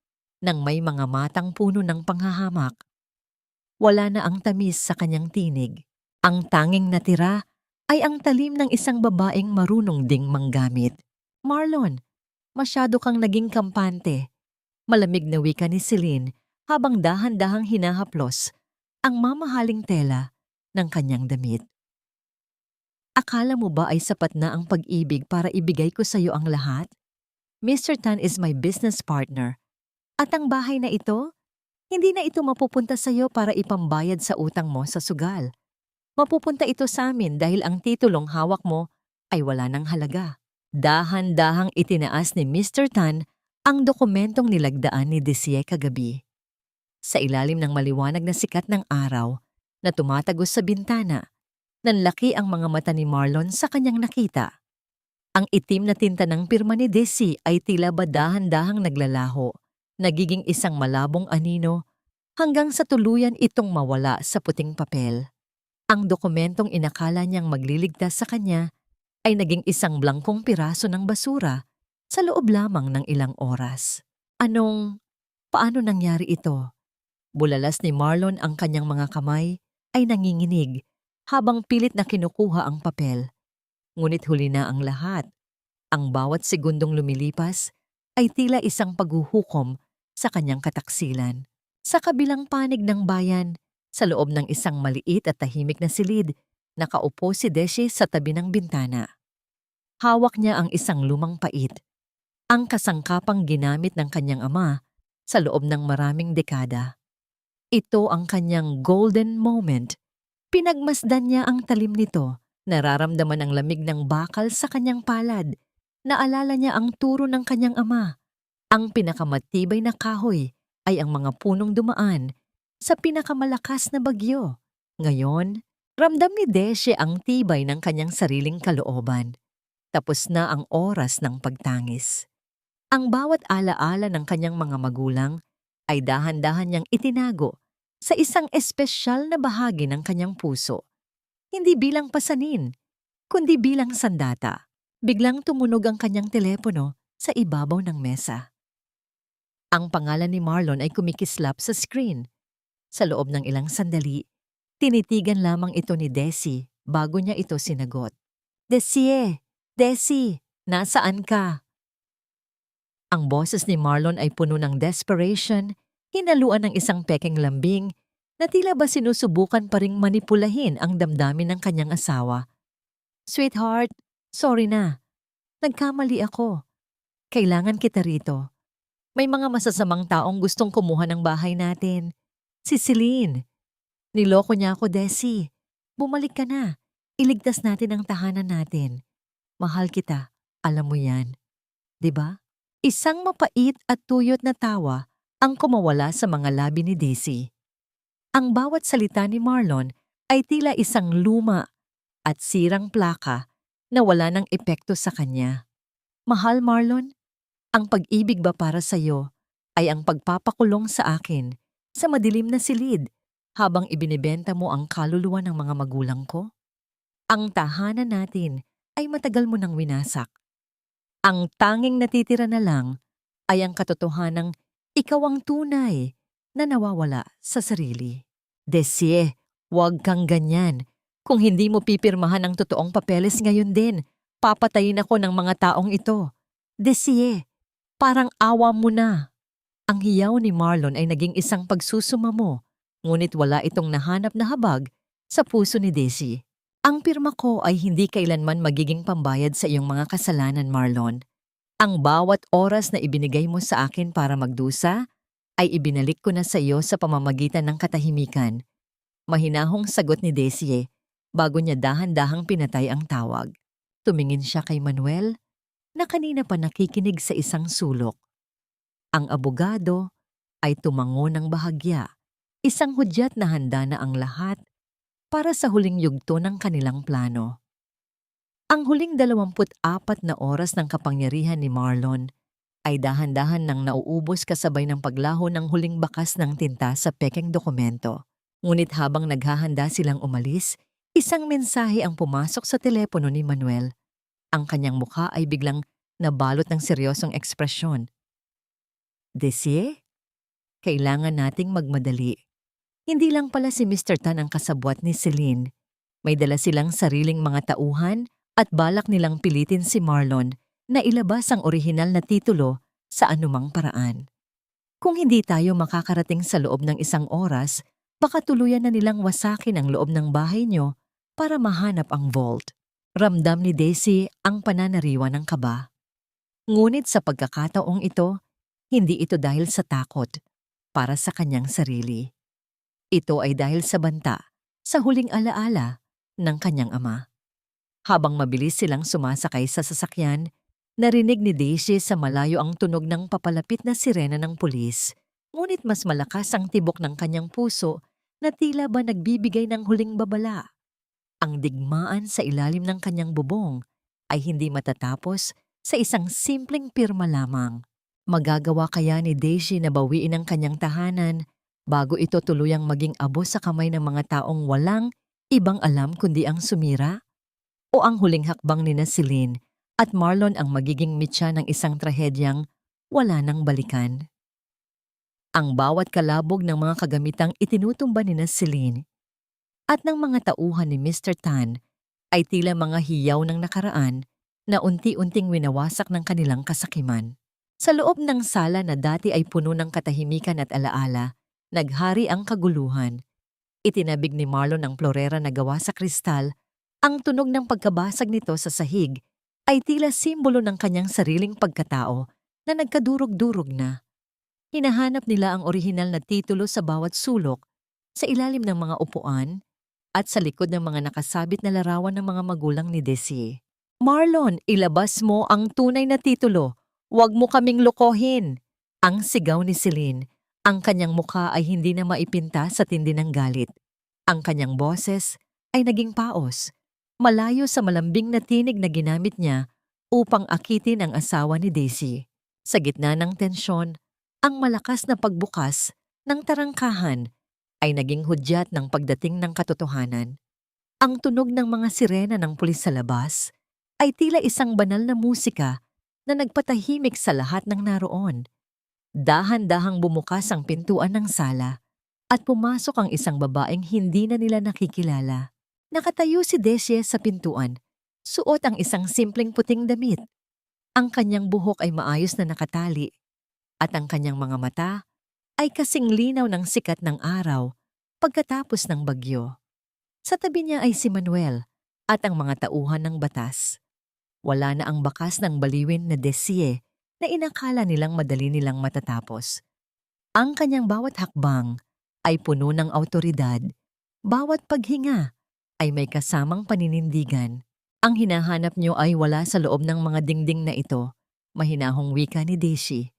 nang may mga matang puno ng panghahamak. Wala na ang tamis sa kanyang tinig. Ang tanging natira ay ang talim ng isang babaeng marunong ding manggamit. Marlon, masyado kang naging kampante. Malamig na wika ni Celine habang dahan-dahang hinahaplos ang mamahaling tela ng kanyang damit. Akala mo ba ay sapat na ang pag-ibig para ibigay ko sa iyo ang lahat? Mr. Tan is my business partner. At ang bahay na ito, hindi na ito mapupunta sa iyo para ipambayad sa utang mo sa sugal. Mapupunta ito sa amin dahil ang titulong hawak mo ay wala ng halaga. Dahan-dahang itinaas ni Mr. Tan ang dokumentong nilagdaan ni Daisy kagabi. Sa ilalim ng maliwanag na sikat ng araw na tumatagos sa bintana, nanlaki ang mga mata ni Marlon sa kanyang nakita. Ang itim na tinta ng pirma ni Daisy ay tila ba dahan-dahang naglalaho, nagiging isang malabong anino hanggang sa tuluyan itong mawala sa puting papel. Ang dokumentong inakala niyang magliligtas sa kanya ay naging isang blangkong piraso ng basura sa loob lamang ng ilang oras. Paano nangyari ito? Bulalas ni Marlon ang kanyang mga kamay ay nanginginig habang pilit na kinukuha ang papel. Ngunit huli na ang lahat. Ang bawat segundong lumilipas ay tila isang paghuhukom sa kanyang kataksilan. Sa kabilang panig ng bayan, sa loob ng isang maliit at tahimik na silid, nakaupo si Daisy sa tabi ng bintana. Hawak niya ang isang lumang pait, ang kasangkapang ginamit ng kanyang ama sa loob ng maraming dekada. Ito ang kanyang golden moment. Pinagmasdan niya ang talim nito, nararamdaman ang lamig ng bakal sa kanyang palad. Naalala niya ang turo ng kanyang ama. Ang pinakamatibay na kahoy ay ang mga punong dumaan sa pinakamalakas na bagyo. Ngayon, ramdam ni Daisy ang tibay ng kanyang sariling kalooban. Tapos na ang oras ng pagtangis. Ang bawat alaala ng kanyang mga magulang ay dahan-dahan niyang itinago sa isang espesyal na bahagi ng kanyang puso. Hindi bilang pasanin, kundi bilang sandata. Biglang tumunog ang kanyang telepono sa ibabaw ng mesa. Ang pangalan ni Marlon ay kumikislap sa screen. Sa loob ng ilang sandali, tinitigan lamang ito ni Daisy bago niya ito sinagot. Daisy, nasaan ka? Ang boses ni Marlon ay puno ng desperation, hinaluan ng isang pekeng lambing na tila ba sinusubukan pa ring manipulahin ang damdamin ng kanyang asawa. Sweetheart, sorry na. Nagkamali ako. Kailangan kita rito. May mga masasamang taong gustong kumuha ng bahay natin. Si Celine. Niloko niya ako, Daisy. Bumalik ka na. Iligtas natin ang tahanan natin. Mahal kita. Alam mo yan. 'Di ba? Isang mapait at tuyot na tawa ang kumawala sa mga labi ni Daisy. Ang bawat salita ni Marlon ay tila isang luma at sirang plaka na wala ng epekto sa kanya. Mahal Marlon, ang pag-ibig ba para sa iyo ay ang pagpapakulong sa akin sa madilim na silid habang ibinibenta mo ang kaluluwa ng mga magulang ko? Ang tahanan natin ay matagal mo nang winasak. Ang tanging natitira na lang ay ang katotohanang ikaw ang tunay na nawawala sa sarili. Daisy, huwag kang ganyan. Kung hindi mo pipirmahan ang totoong papeles ngayon din, papatayin ako ng mga taong ito. Daisy, parang awa mo na. Ang hiyaw ni Marlon ay naging isang pagsusumamo, ngunit wala itong nahanap na habag sa puso ni Daisy. Ang pirma ko ay hindi kailanman magiging pambayad sa iyong mga kasalanan, Marlon. Ang bawat oras na ibinigay mo sa akin para magdusa, ay ibinalik ko na sa iyo sa pamamagitan ng katahimikan. Mahinahong sagot ni Daisy bago niya dahan-dahang pinatay ang tawag. Tumingin siya kay Manuel, na kanina pa nakikinig sa isang sulok. Ang abogado, ay tumango ng bahagya, isang hudyat na handa na ang lahat para sa huling yugto ng kanilang plano. Ang huling 24 na oras ng kapangyarihan ni Marlon ay dahan-dahan nang nauubos kasabay ng paglaho ng huling bakas ng tinta sa pekeng dokumento. Ngunit habang naghahanda silang umalis, isang mensahe ang pumasok sa telepono ni Manuel. Ang kanyang mukha ay biglang nabalot ng seryosong ekspresyon. "Desie, kailangan nating magmadali. Hindi lang pala si Mr. Tan ang kasabwat ni Celine. May dala silang sariling mga tauhan at balak nilang pilitin si Marlon na ilabas ang orihinal na titulo sa anumang paraan. Kung hindi tayo makakarating sa loob ng 1 oras, baka tuluyan na nilang wasakin ang loob ng bahay nyo para mahanap ang vault." Ramdam ni Daisy ang pananariwa ng kaba. Ngunit sa pagkakataong ito, hindi ito dahil sa takot para sa kanyang sarili. Ito ay dahil sa banta, sa huling alaala ng kanyang ama. Habang mabilis silang sumasakay sa sasakyan, narinig ni Daisy sa malayo ang tunog ng papalapit na sirena ng pulis. Ngunit mas malakas ang tibok ng kanyang puso na tila ba nagbibigay ng huling babala. Ang digmaan sa ilalim ng kanyang bubong ay hindi matatapos sa isang simpleng pirma lamang. Magagawa kaya ni Daisy na bawiin ang kanyang tahanan bago ito tuluyang maging abo sa kamay ng mga taong walang ibang alam kundi ang sumira? O ang huling hakbang ni Celine at Marlon ang magiging mitya ng isang trahedyang wala nang balikan? Ang bawat kalabog ng mga kagamitang itinutumba ni Celine at ng mga tauhan ni Mr. Tan ay tila mga hiyaw ng nakaraan na unti-unting winawasak ng kanilang kasakiman. Sa loob ng sala na dati ay puno ng katahimikan at alaala, naghari ang kaguluhan. Itinabig ni Marlon ang florera na gawa sa kristal. Ang tunog ng pagkabasag nito sa sahig ay tila simbolo ng kanyang sariling pagkatao na nagkadurog-durog na. Hinahanap nila ang orihinal na titulo sa bawat sulok, sa ilalim ng mga upuan, at sa likod ng mga nakasabit na larawan ng mga magulang ni Daisy. "Marlon, ilabas mo ang tunay na titulo. Huwag mo kaming lokohin!" Ang sigaw ni Celine. Ang kanyang mukha ay hindi na maipinta sa tindi ng galit. Ang kanyang boses ay naging paos, malayo sa malambing na tinig na ginamit niya upang akitin ang asawa ni Daisy. Sa gitna ng tensyon, ang malakas na pagbukas ng tarangkahan ay naging hudyat ng pagdating ng katotohanan. Ang tunog ng mga sirena ng pulis sa labas ay tila isang banal na musika na nagpatahimik sa lahat ng naroon. Dahan-dahang bumukas ang pintuan ng sala at pumasok ang isang babaeng hindi na nila nakikilala. Nakatayo si Daisy sa pintuan, suot ang isang simpleng puting damit. Ang kanyang buhok ay maayos na nakatali at ang kanyang mga mata ay kasing linaw ng sikat ng araw pagkatapos ng bagyo. Sa tabi niya ay si Manuel at ang mga tauhan ng batas. Wala na ang bakas ng baliwin na Daisy na inakala nilang madali nilang matatapos. Ang kanyang bawat hakbang ay puno ng awtoridad. Bawat paghinga ay may kasamang paninindigan. Ang hinahanap niyo ay wala sa loob ng mga dingding na ito, mahinahong wika ni Daisy.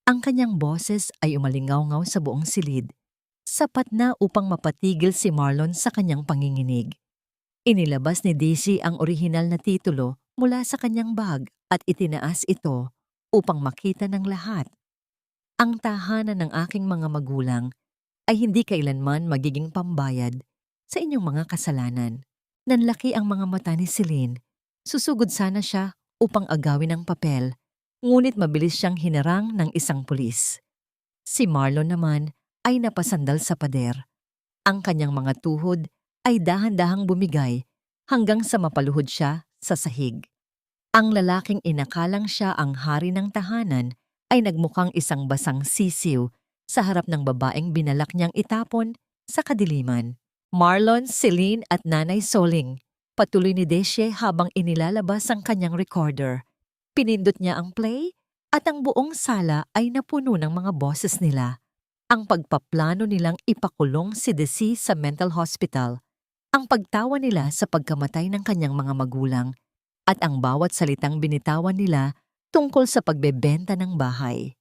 Ang kanyang boses ay umalingaw-ngaw sa buong silid, sapat na upang mapatigil si Marlon sa kanyang panginginig. Inilabas ni Daisy ang orihinal na titulo mula sa kanyang bag at itinaas ito upang makita ng lahat. Ang tahanan ng aking mga magulang ay hindi kailanman magiging pambayad sa inyong mga kasalanan. Nanlaki ang mga mata ni Celine. Susugod sana siya upang agawin ang papel, ngunit mabilis siyang hinarang ng isang pulis. Si Marlon naman ay napasandal sa pader. Ang kanyang mga tuhod ay dahan-dahang bumigay hanggang sa mapaluhod siya sa sahig. Ang lalaking inakalang siya ang hari ng tahanan ay nagmukhang isang basang sisiw sa harap ng babaeng binalak niyang itapon sa kadiliman. "Marlon, Celine at Nanay Soling," patuloy ni Daisy habang inilalabas ang kanyang recorder. Pinindot niya ang play at ang buong sala ay napuno ng mga boses nila. Ang pagpaplano nilang ipakulong si Daisy sa mental hospital, ang pagtawa nila sa pagkamatay ng kanyang mga magulang, at ang bawat salitang binitawan nila tungkol sa pagbebenta ng bahay.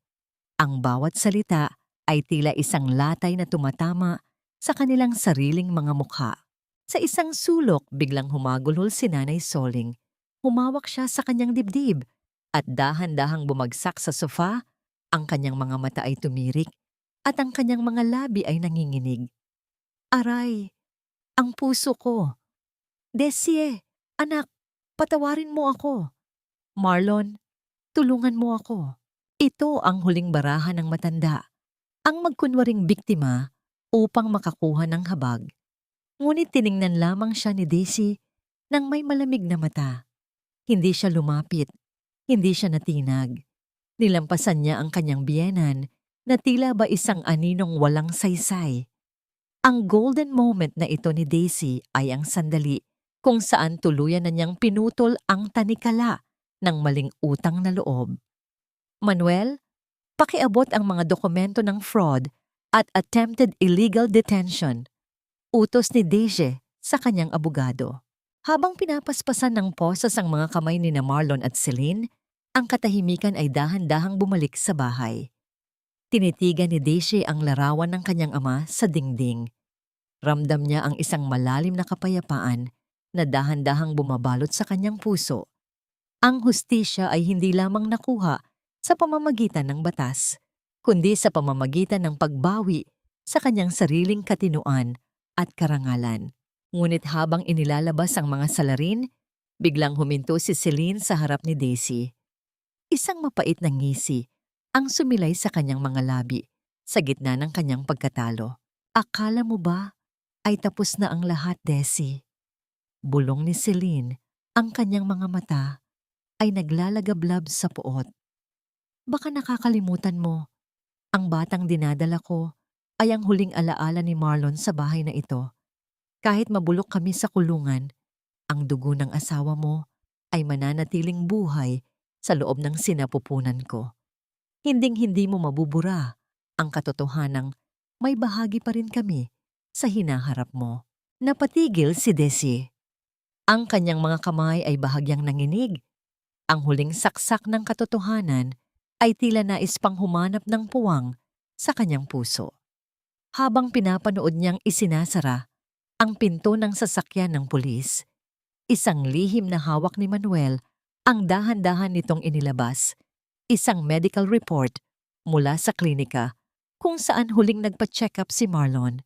Ang bawat salita ay tila isang latay na tumatama sa kanilang sariling mga mukha. Sa isang sulok, biglang humagulhol si Nanay Soling. Humawak siya sa kanyang dibdib at dahan-dahang bumagsak sa sofa. Ang kanyang mga mata ay tumirik at ang kanyang mga labi ay nanginginig. Aray, ang puso ko. Desie, anak, patawarin mo ako. Marlon, tulungan mo ako. Ito ang huling barahan ng matanda, ang magkunwaring biktima upang makakuha ng habag. Ngunit tiningnan lamang siya ni Daisy nang may malamig na mata. Hindi siya lumapit, hindi siya natinag. Nilampasan niya ang kanyang biyenan na tila ba isang aninong walang saysay. Ang golden moment na ito ni Daisy ay ang sandali kung saan tuluyan na niyang pinutol ang tanikala ng maling utang na loob. Manuel, pakiabot ang mga dokumento ng fraud at attempted illegal detention. Utos ni Daisy sa kanyang abogado. Habang pinapaspasan ng posas ang mga kamay ni Marlon at Celine, ang katahimikan ay dahan-dahang bumalik sa bahay. Tinitigan ni Daisy ang larawan ng kanyang ama sa dingding. Ramdam niya ang isang malalim na kapayapaan na dahan-dahang bumabalot sa kanyang puso. Ang hustisya ay hindi lamang nakuha sa pamamagitan ng batas, kundi sa pamamagitan ng pagbawi sa kanyang sariling katinuan at karangalan. Ngunit habang inilalabas ang mga salarin, biglang huminto si Celine sa harap ni Daisy. Isang mapait na ngisi ang sumilay sa kanyang mga labi sa gitna ng kanyang pagkatalo. Akala mo ba ay tapos na ang lahat, Daisy? Bulong ni Celine, ang kanyang mga mata ay naglalagablab sa puot. Baka nakakalimutan mo, ang batang dinadala ko ay ang huling alaala ni Marlon sa bahay na ito. Kahit mabulok kami sa kulungan, ang dugo ng asawa mo ay mananatiling buhay sa loob ng sinapupunan ko. Hinding-hindi mo mabubura ang katotohanang may bahagi pa rin kami sa hinaharap mo. Napatigil si Daisy. Ang kanyang mga kamay ay bahagyang nanginig. Ang huling saksak ng katotohanan ay tila nais pang humanap ng puwang sa kanyang puso. Habang pinapanood niyang isinasara ang pinto ng sasakyan ng pulis, isang lihim na hawak ni Manuel ang dahan-dahan nitong inilabas, isang medical report mula sa klinika kung saan huling nagpa-check up si Marlon.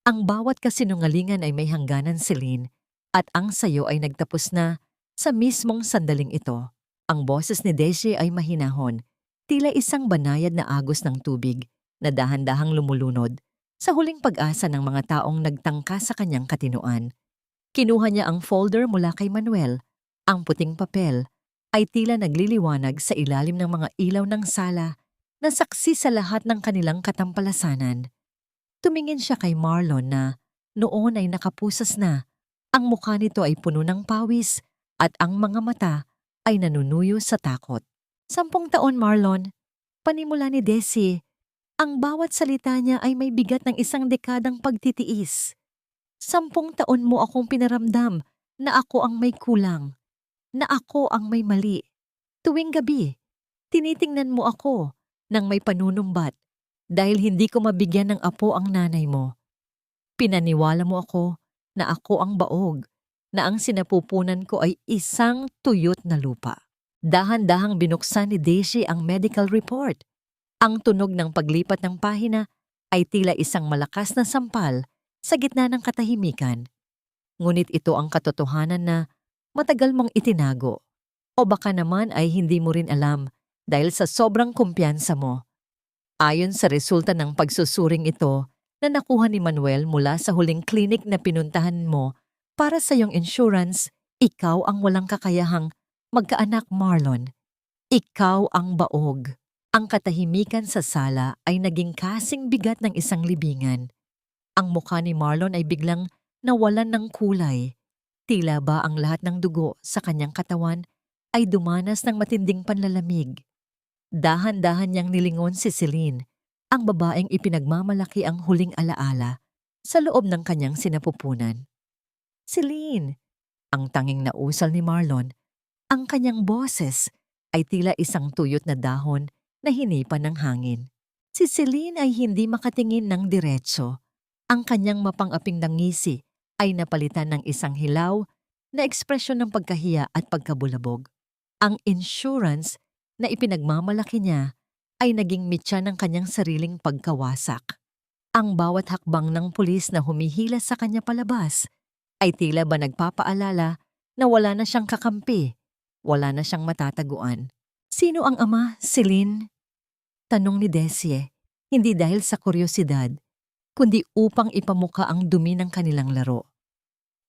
Ang bawat kasinungalingan ay may hangganan, Celine, at ang sayo ay nagtapos na sa mismong sandaling ito. Ang boses ni Daisy ay mahinahon, tila isang banayad na agos ng tubig na dahan-dahang lumulunod sa huling pag-asa ng mga taong nagtangka sa kanyang katinuan. Kinuha niya ang folder mula kay Manuel. Ang puting papel ay tila nagliliwanag sa ilalim ng mga ilaw ng sala na saksi sa lahat ng kanilang katampalasanan. Tumingin siya kay Marlon na noon ay nakapusas na. Ang mukha nito ay puno ng pawis at ang mga mata ay nanunuyo sa takot. 10 taon, Marlon. Panimula ni Daisy. Ang bawat salita niya ay may bigat ng 1 dekadang pagtitiis. 10 taon mo akong pinaramdam na ako ang may kulang, na ako ang may mali. Tuwing gabi, tinitingnan mo ako nang may panunumbat dahil hindi ko mabigyan ng apo ang nanay mo. Pinaniwala mo ako na ako ang baog, na ang sinapupunan ko ay isang tuyot na lupa. Dahan-dahang binuksan ni Daisy ang medical report. Ang tunog ng paglipat ng pahina ay tila isang malakas na sampal sa gitna ng katahimikan. Ngunit ito ang katotohanan na matagal mong itinago. O baka naman ay hindi mo rin alam dahil sa sobrang kumpiyansa mo. Ayon sa resulta ng pagsusuring ito na nakuha ni Manuel mula sa huling klinik na pinuntahan mo para sa iyong insurance, ikaw ang walang kakayahang magkaanak, Marlon. Ikaw ang baog. Ang katahimikan sa sala ay naging kasing bigat ng isang libingan. Ang mukha ni Marlon ay biglang nawalan ng kulay. Tila ba ang lahat ng dugo sa kanyang katawan ay dumanas ng matinding panlalamig. Dahan-dahan niyang nilingon si Celine, ang babaeng ipinagmamalaki ang huling alaala sa loob ng kanyang sinapupunan. Celine, ang tanging nausal ni Marlon, ang kanyang boses ay tila isang tuyot na dahon na hinipan ng hangin. Si Celine ay hindi makatingin ng diretso. Ang kanyang mapang-aping na ngisi ay napalitan ng isang hilaw na ekspresyon ng pagkahiya at pagkabulabog. Ang insurance na ipinagmamalaki niya ay naging mitya ng kanyang sariling pagkawasak. Ang bawat hakbang ng pulis na humihila sa kanya palabas ay tila ba nagpapaalala na wala na siyang kakampi, wala na siyang matataguan. Sino ang ama, Celine? Tanong ni Desie, hindi dahil sa kuryosidad, kundi upang ipamuka ang dumi ng kanilang laro.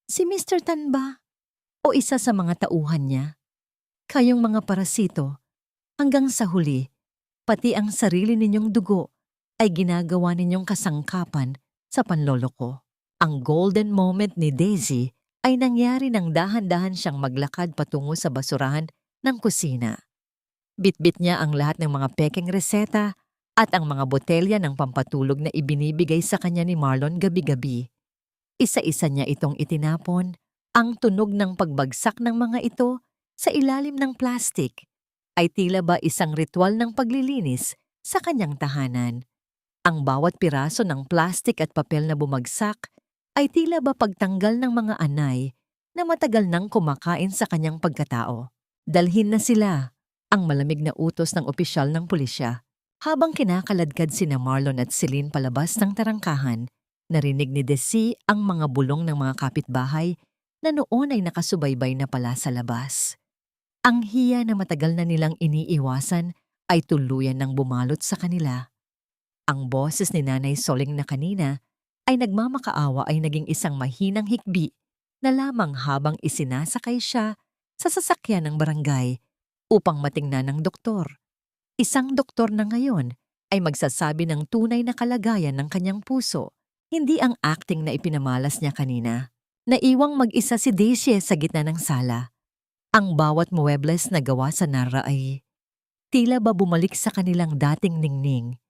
Si Mr. Tan ba? O isa sa mga tauhan niya? Kayong mga parasito, hanggang sa huli, pati ang sarili ninyong dugo ay ginagawa ninyong kasangkapan sa panloloko. Ang golden moment ni Daisy ay nangyari nang dahan-dahan siyang maglakad patungo sa basurahan ng kusina. Bitbit niya ang lahat ng mga pekeng reseta at ang mga botelya ng pampatulog na ibinibigay sa kanya ni Marlon gabi-gabi. Isa-isa niya itong itinapon. Ang tunog ng pagbagsak ng mga ito sa ilalim ng plastik ay tila ba isang ritual ng paglilinis sa kanyang tahanan. Ang bawat piraso ng plastik at papel na bumagsak ay tila ba pagtanggal ng mga anay na matagal nang kumakain sa kanyang pagkatao. Dalhin na sila, ang malamig na utos ng opisyal ng pulisya. Habang kinakaladkad sina Marlon at Celine palabas ng tarangkahan, narinig ni Desi ang mga bulong ng mga kapitbahay na noon ay nakasubaybay na pala sa labas. Ang hiya na matagal na nilang iniiwasan ay tuluyan ng bumalot sa kanila. Ang boses ni Nanay Soling na kanina ay nagmamakaawa ay naging isang mahinang hikbi na lamang habang isinasakay siya sa sasakyan ng barangay upang matingnan ng doktor. Isang doktor na ngayon ay magsasabi ng tunay na kalagayan ng kanyang puso, hindi ang acting na ipinamalas niya kanina. Naiwang mag-isa si Daisy sa gitna ng sala. Ang bawat muebles na gawa sa Nara ay tila ba bumalik sa kanilang dating ningning.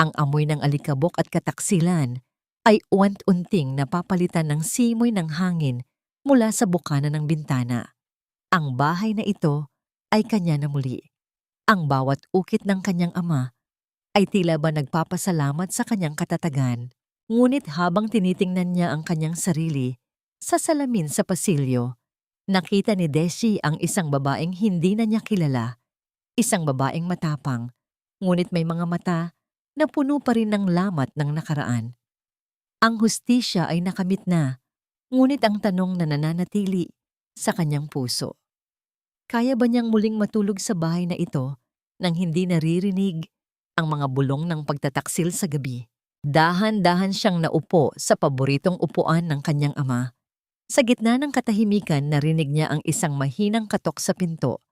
Ang amoy ng alikabok at kataksilan ay uwant-unting napapalitan ng simoy ng hangin mula sa bukana ng bintana. Ang bahay na ito ay kanya na muli. Ang bawat ukit ng kanyang ama ay tila ba nagpapasalamat sa kanyang katatagan. Ngunit habang tinitingnan niya ang kanyang sarili sa salamin sa pasilyo, nakita ni Desi ang isang babaeng hindi na niya kilala. Isang babaeng matapang, ngunit may mga mata na puno pa rin ng lamat ng nakaraan. Ang hustisya ay nakamit na, ngunit ang tanong na nananatili sa kanyang puso. Kaya ba niyang muling matulog sa bahay na ito nang hindi naririnig ang mga bulong ng pagtataksil sa gabi? Dahan-dahan siyang naupo sa paboritong upuan ng kanyang ama. Sa gitna ng katahimikan, narinig niya ang isang mahinang katok sa pinto.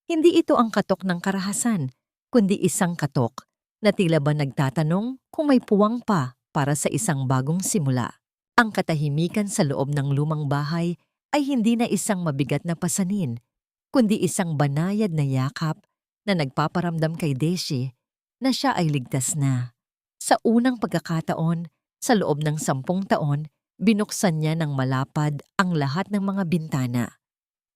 Hindi ito ang katok ng karahasan, kundi isang katok na tila ba nagtatanong kung may puwang pa para sa isang bagong simula. Ang katahimikan sa loob ng lumang bahay ay hindi na isang mabigat na pasanin, kundi isang banayad na yakap na nagpaparamdam kay Daisy na siya ay ligtas na. Sa unang pagkakataon, sa loob ng 10 taon, binuksan niya ng malapad ang lahat ng mga bintana.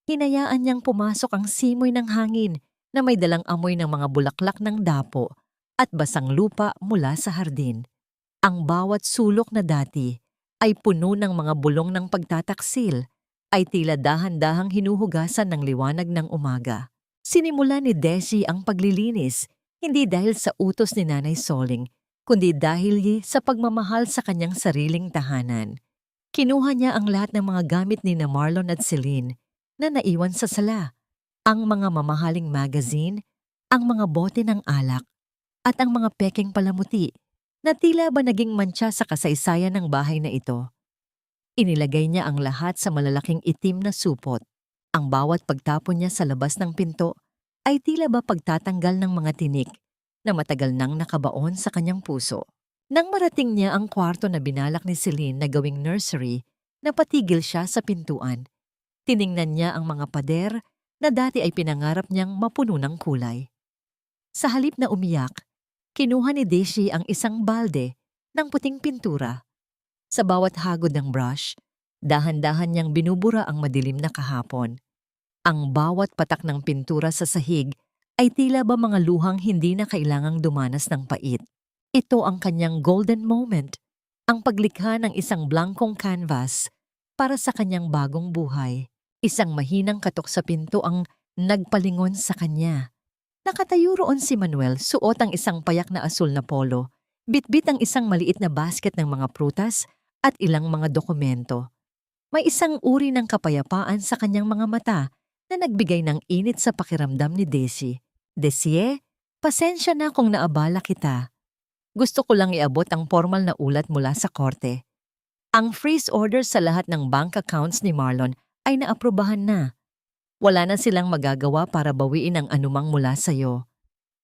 Hinayaan niyang pumasok ang simoy ng hangin na may dalang amoy ng mga bulaklak ng dapo at basang lupa mula sa hardin. Ang bawat sulok na dati ay puno ng mga bulong ng pagtataksil ay tila dahan-dahang hinuhugasan ng liwanag ng umaga. Sinimula ni Desi ang paglilinis hindi dahil sa utos ni Nanay Soling, kundi dahil sa pagmamahal sa kanyang sariling tahanan. Kinuha niya ang lahat ng mga gamit ni na Marlon at Celine na naiwan sa sala, ang mga mamahaling magazine, ang mga bote ng alak, at ang mga pekeng palamuti na tila ba naging mantsa sa kasaysayan ng bahay na ito. Inilagay niya ang lahat sa malalaking itim na supot. Ang bawat pagtapon niya sa labas ng pinto ay tila ba pagtatanggal ng mga tinik na matagal nang nakabaon sa kanyang puso. Nang marating niya ang kwarto na binalak ni Celine na gawing nursery, napatigil siya sa pintuan. Tiningnan niya ang mga pader na dati ay pinangarap niyang mapuno ng kulay. Sa halip na umiyak, kinuha ni Daisy ang isang balde ng puting pintura. Sa bawat hagod ng brush, dahan-dahan niyang binubura ang madilim na kahapon. Ang bawat patak ng pintura sa sahig ay tila ba mga luhang hindi na kailangang dumanas ng pait. Ito ang kanyang golden moment, ang paglikha ng isang blankong canvas para sa kanyang bagong buhay. Isang mahinang katok sa pinto ang nagpalingon sa kanya. Nakatayo roon si Manuel, suot ang isang payak na asul na polo, bitbit ang isang maliit na basket ng mga prutas at ilang mga dokumento. May isang uri ng kapayapaan sa kanyang mga mata na nagbigay ng init sa pakiramdam ni Desi. Desie, pasensya na kung naabala kita. Gusto ko lang iabot ang formal na ulat mula sa korte. Ang freeze order sa lahat ng bank accounts ni Marlon ay naaprubahan na. Wala na silang magagawa para bawiin ang anumang mula sa'yo.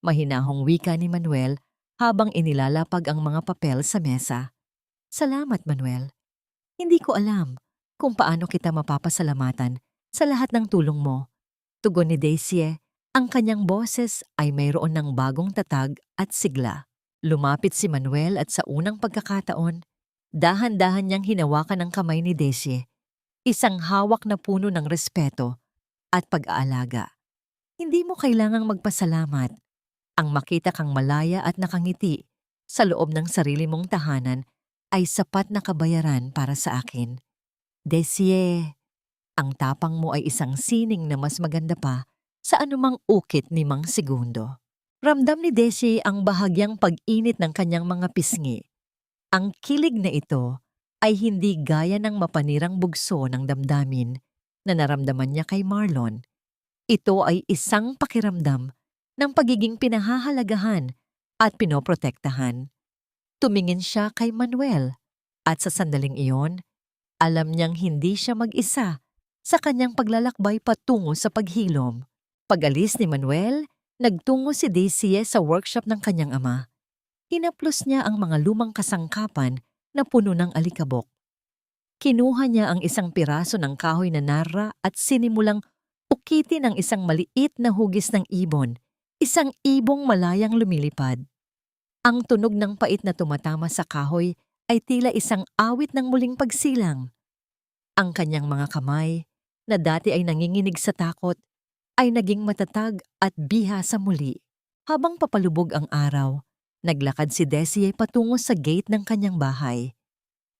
Mahinahong wika ni Manuel habang inilalapag ang mga papel sa mesa. Salamat, Manuel. Hindi ko alam kung paano kita mapapasalamatan sa lahat ng tulong mo. Tugon ni Daisy, ang kanyang boses ay mayroon ng bagong tatag at sigla. Lumapit si Manuel at sa unang pagkakataon, dahan-dahan niyang hinawakan ang kamay ni Daisy, isang hawak na puno ng respeto at pag-aalaga. Hindi mo kailangang magpasalamat. Ang makita kang malaya at nakangiti sa loob ng sarili mong tahanan ay sapat na kabayaran para sa akin. Desie, ang tapang mo ay isang sining na mas maganda pa sa anumang ukit ni Mang Segundo. Ramdam ni Desie ang bahagyang pag-init ng kanyang mga pisngi. Ang kilig na ito ay hindi gaya ng mapanirang bugso ng damdamin na naramdaman niya kay Marlon. Ito ay isang pakiramdam ng pagiging pinahahalagahan at pinoprotektahan. Tumingin siya kay Manuel at sa sandaling iyon, alam niyang hindi siya mag-isa sa kanyang paglalakbay patungo sa paghilom. Pag-alis ni Manuel, nagtungo si Daisy sa workshop ng kanyang ama. Hinaplos niya ang mga lumang kasangkapan na puno ng alikabok. Kinuha niya ang isang piraso ng kahoy na narra at sinimulang ukitin ang isang maliit na hugis ng ibon, isang ibong malayang lumilipad. Ang tunog ng pait na tumatama sa kahoy ay tila isang awit ng muling pagsilang. Ang kanyang mga kamay, na dati ay nanginginig sa takot, ay naging matatag at bihasa muli. Habang papalubog ang araw, naglakad si Desie patungo sa gate ng kanyang bahay.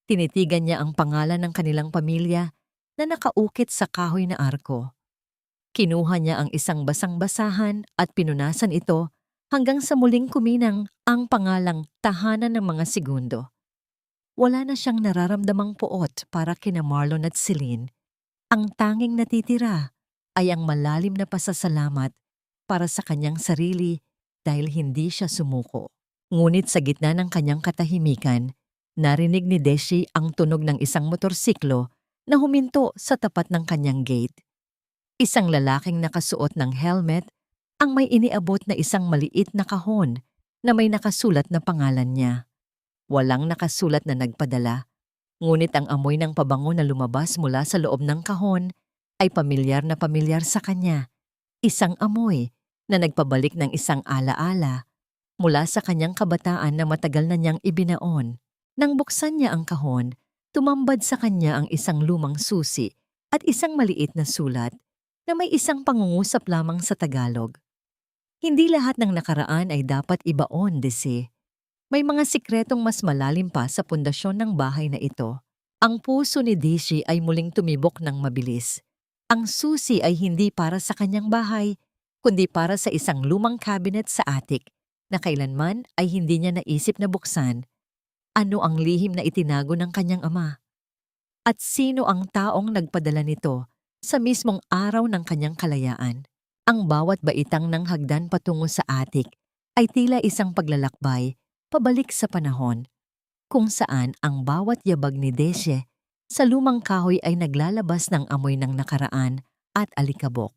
Tinitigan niya ang pangalan ng kanilang pamilya na nakaukit sa kahoy na arko. Kinuha niya ang isang basang-basahan at pinunasan ito hanggang sa muling kuminang ang pangalang Tahanan ng Mga Segundo. Wala na siyang nararamdamang poot para kina Marlon at Celine. Ang tanging natitira ay ang malalim na pasasalamat para sa kanyang sarili dahil hindi siya sumuko. Ngunit sa gitna ng kanyang katahimikan, narinig ni Deshi ang tunog ng isang motorsiklo na huminto sa tapat ng kanyang gate. Isang lalaking nakasuot ng helmet ang may iniabot na isang maliit na kahon na may nakasulat na pangalan niya. Walang nakasulat na nagpadala, ngunit ang amoy ng pabango na lumabas mula sa loob ng kahon ay pamilyar na pamilyar sa kanya. Isang amoy na nagpabalik ng isang alaala mula sa kanyang kabataan na matagal na niyang ibinaon. Nang buksan niya ang kahon, tumambad sa kanya ang isang lumang susi at isang maliit na sulat na may isang pangungusap lamang sa Tagalog. Hindi lahat ng nakaraan ay dapat ibaon, Desi. May mga sikretong mas malalim pa sa pundasyon ng bahay na ito. Ang puso ni Deshi ay muling tumibok ng mabilis. Ang susi ay hindi para sa kanyang bahay, kundi para sa isang lumang cabinet sa attic na kailanman ay hindi niya naisip na buksan. Ano ang lihim na itinago ng kanyang ama? At sino ang taong nagpadala nito sa mismong araw ng kanyang kalayaan? Ang bawat baitang ng hagdan patungo sa attic ay tila isang paglalakbay pabalik sa panahon, kung saan ang bawat yabag ni Deshe sa lumang kahoy ay naglalabas ng amoy ng nakaraan at alikabok.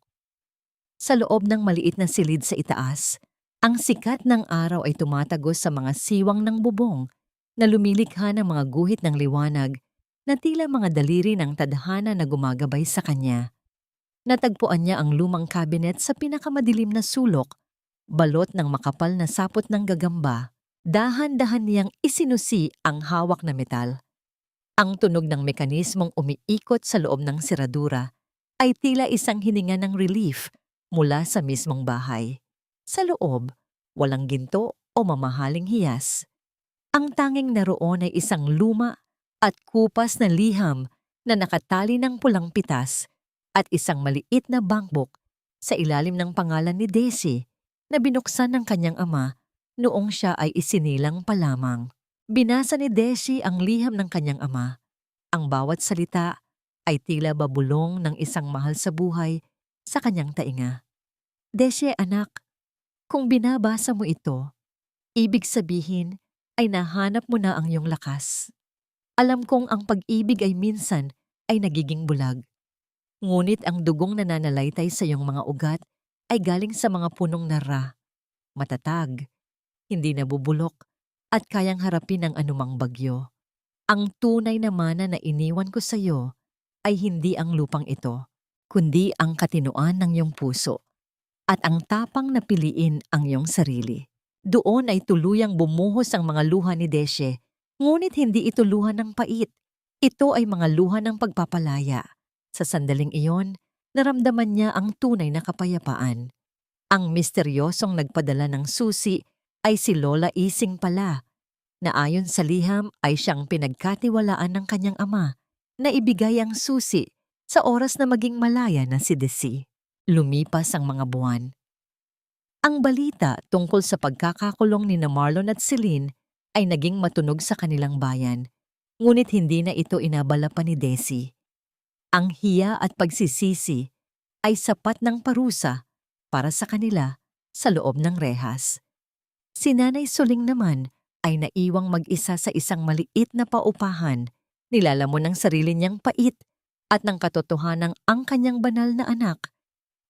Sa loob ng maliit na silid sa itaas, ang sikat ng araw ay tumatagos sa mga siwang ng bubong na lumilikha ng mga guhit ng liwanag na tila mga daliri ng tadhana na gumagabay sa kanya. Natagpuan niya ang lumang cabinet sa pinakamadilim na sulok, balot ng makapal na sapot ng gagamba. Dahan-dahan niyang isinusi ang hawak na metal. Ang tunog ng mekanismong umiikot sa loob ng seradura ay tila isang hininga ng relief mula sa mismong bahay. Sa loob, walang ginto o mamahaling hiyas. Ang tanging naroon ay isang luma at kupas na liham na nakatali ng pulang pitas at isang maliit na bankbook sa ilalim ng pangalan ni Desi na binuksan ng kanyang ama noong siya ay isinilang pa lamang. Binasa ni Desi ang liham ng kanyang ama. Ang bawat salita ay tila babulong ng isang mahal sa buhay sa kanyang tainga. Desi anak, kung binabasa mo ito, ibig sabihin ay nahanap mo na ang iyong lakas. Alam kong ang pag-ibig ay minsan ay nagiging bulag. Ngunit ang dugong nananalaytay sa iyong mga ugat ay galing sa mga punong nara, matatag, hindi nabubulok, at kayang harapin ang anumang bagyo. Ang tunay na mana na iniwan ko sa iyo ay hindi ang lupang ito, kundi ang katinoan ng iyong puso at ang tapang na piliin ang iyong sarili. Doon ay tuluyang bumuhos ang mga luha ni Desye, ngunit hindi ito luha ng pait. Ito ay mga luha ng pagpapalaya. Sa sandaling iyon, naramdaman niya ang tunay na kapayapaan. Ang misteryosong nagpadala ng susi ay si Lola Ising pala, na ayon sa liham ay siyang pinagkatiwalaan ng kanyang ama na ibigay ang susi sa oras na maging malaya na si Desi. Lumipas ang mga buwan. Ang balita tungkol sa pagkakakulong ni Marlon at Celine ay naging matunog sa kanilang bayan, ngunit hindi na ito inabala pa ni Desi. Ang hiya at pagsisisi ay sapat ng parusa para sa kanila sa loob ng rehas. Si Nanay Suling naman ay naiwang mag-isa sa isang maliit na paupahan, nilalamon ng sarili niyang pait at ng katotohanang ang kanyang banal na anak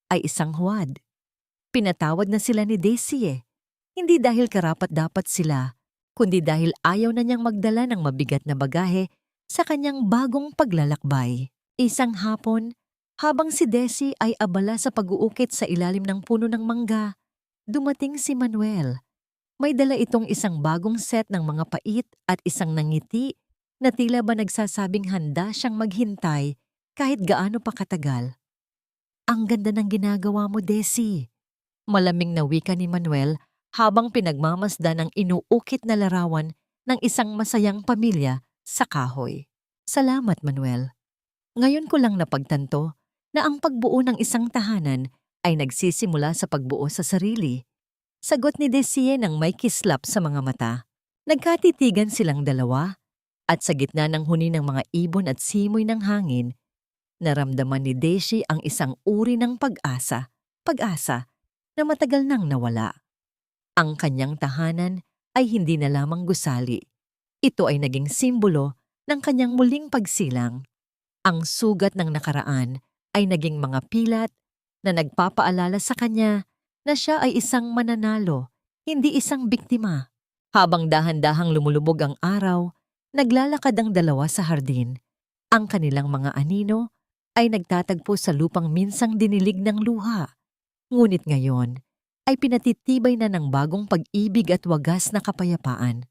ay isang huwad. Pinatawad na sila ni Desi hindi dahil karapat-dapat sila, kundi dahil ayaw na niyang magdala ng mabigat na bagahe sa kanyang bagong paglalakbay. Isang hapon, habang si Desi ay abala sa pag-uukit sa ilalim ng puno ng mangga, dumating si Manuel. May dala itong isang bagong set ng mga pait at isang nangiti na tila ba nagsasabing handa siyang maghintay kahit gaano pa katagal. Ang ganda ng ginagawa mo, Desi. Malaming na wika ni Manuel habang pinagmamasdan ang inuukit na larawan ng isang masayang pamilya sa kahoy. Salamat, Manuel. Ngayon ko lang napagtanto na ang pagbuo ng isang tahanan ay nagsisimula sa pagbuo sa sarili. Sagot ni Desi nang may kislap sa mga mata. Nagkatitigan silang dalawa at sa gitna ng huni ng mga ibon at simoy ng hangin, naramdaman ni Desi ang isang uri ng pag-asa na matagal nang nawala. Ang kanyang tahanan ay hindi na lamang gusali. Ito ay naging simbolo ng kanyang muling pagsilang. Ang sugat ng nakaraan ay naging mga pilat na nagpapaalala sa kanya na siya ay isang mananalo, hindi isang biktima. Habang dahan-dahang lumulubog ang araw, naglalakad ang dalawa sa hardin. Ang kanilang mga anino ay nagtatagpo sa lupang minsang dinilig ng luha. Ngunit ngayon ay pinatitibay na ng bagong pag-ibig at wagas na kapayapaan.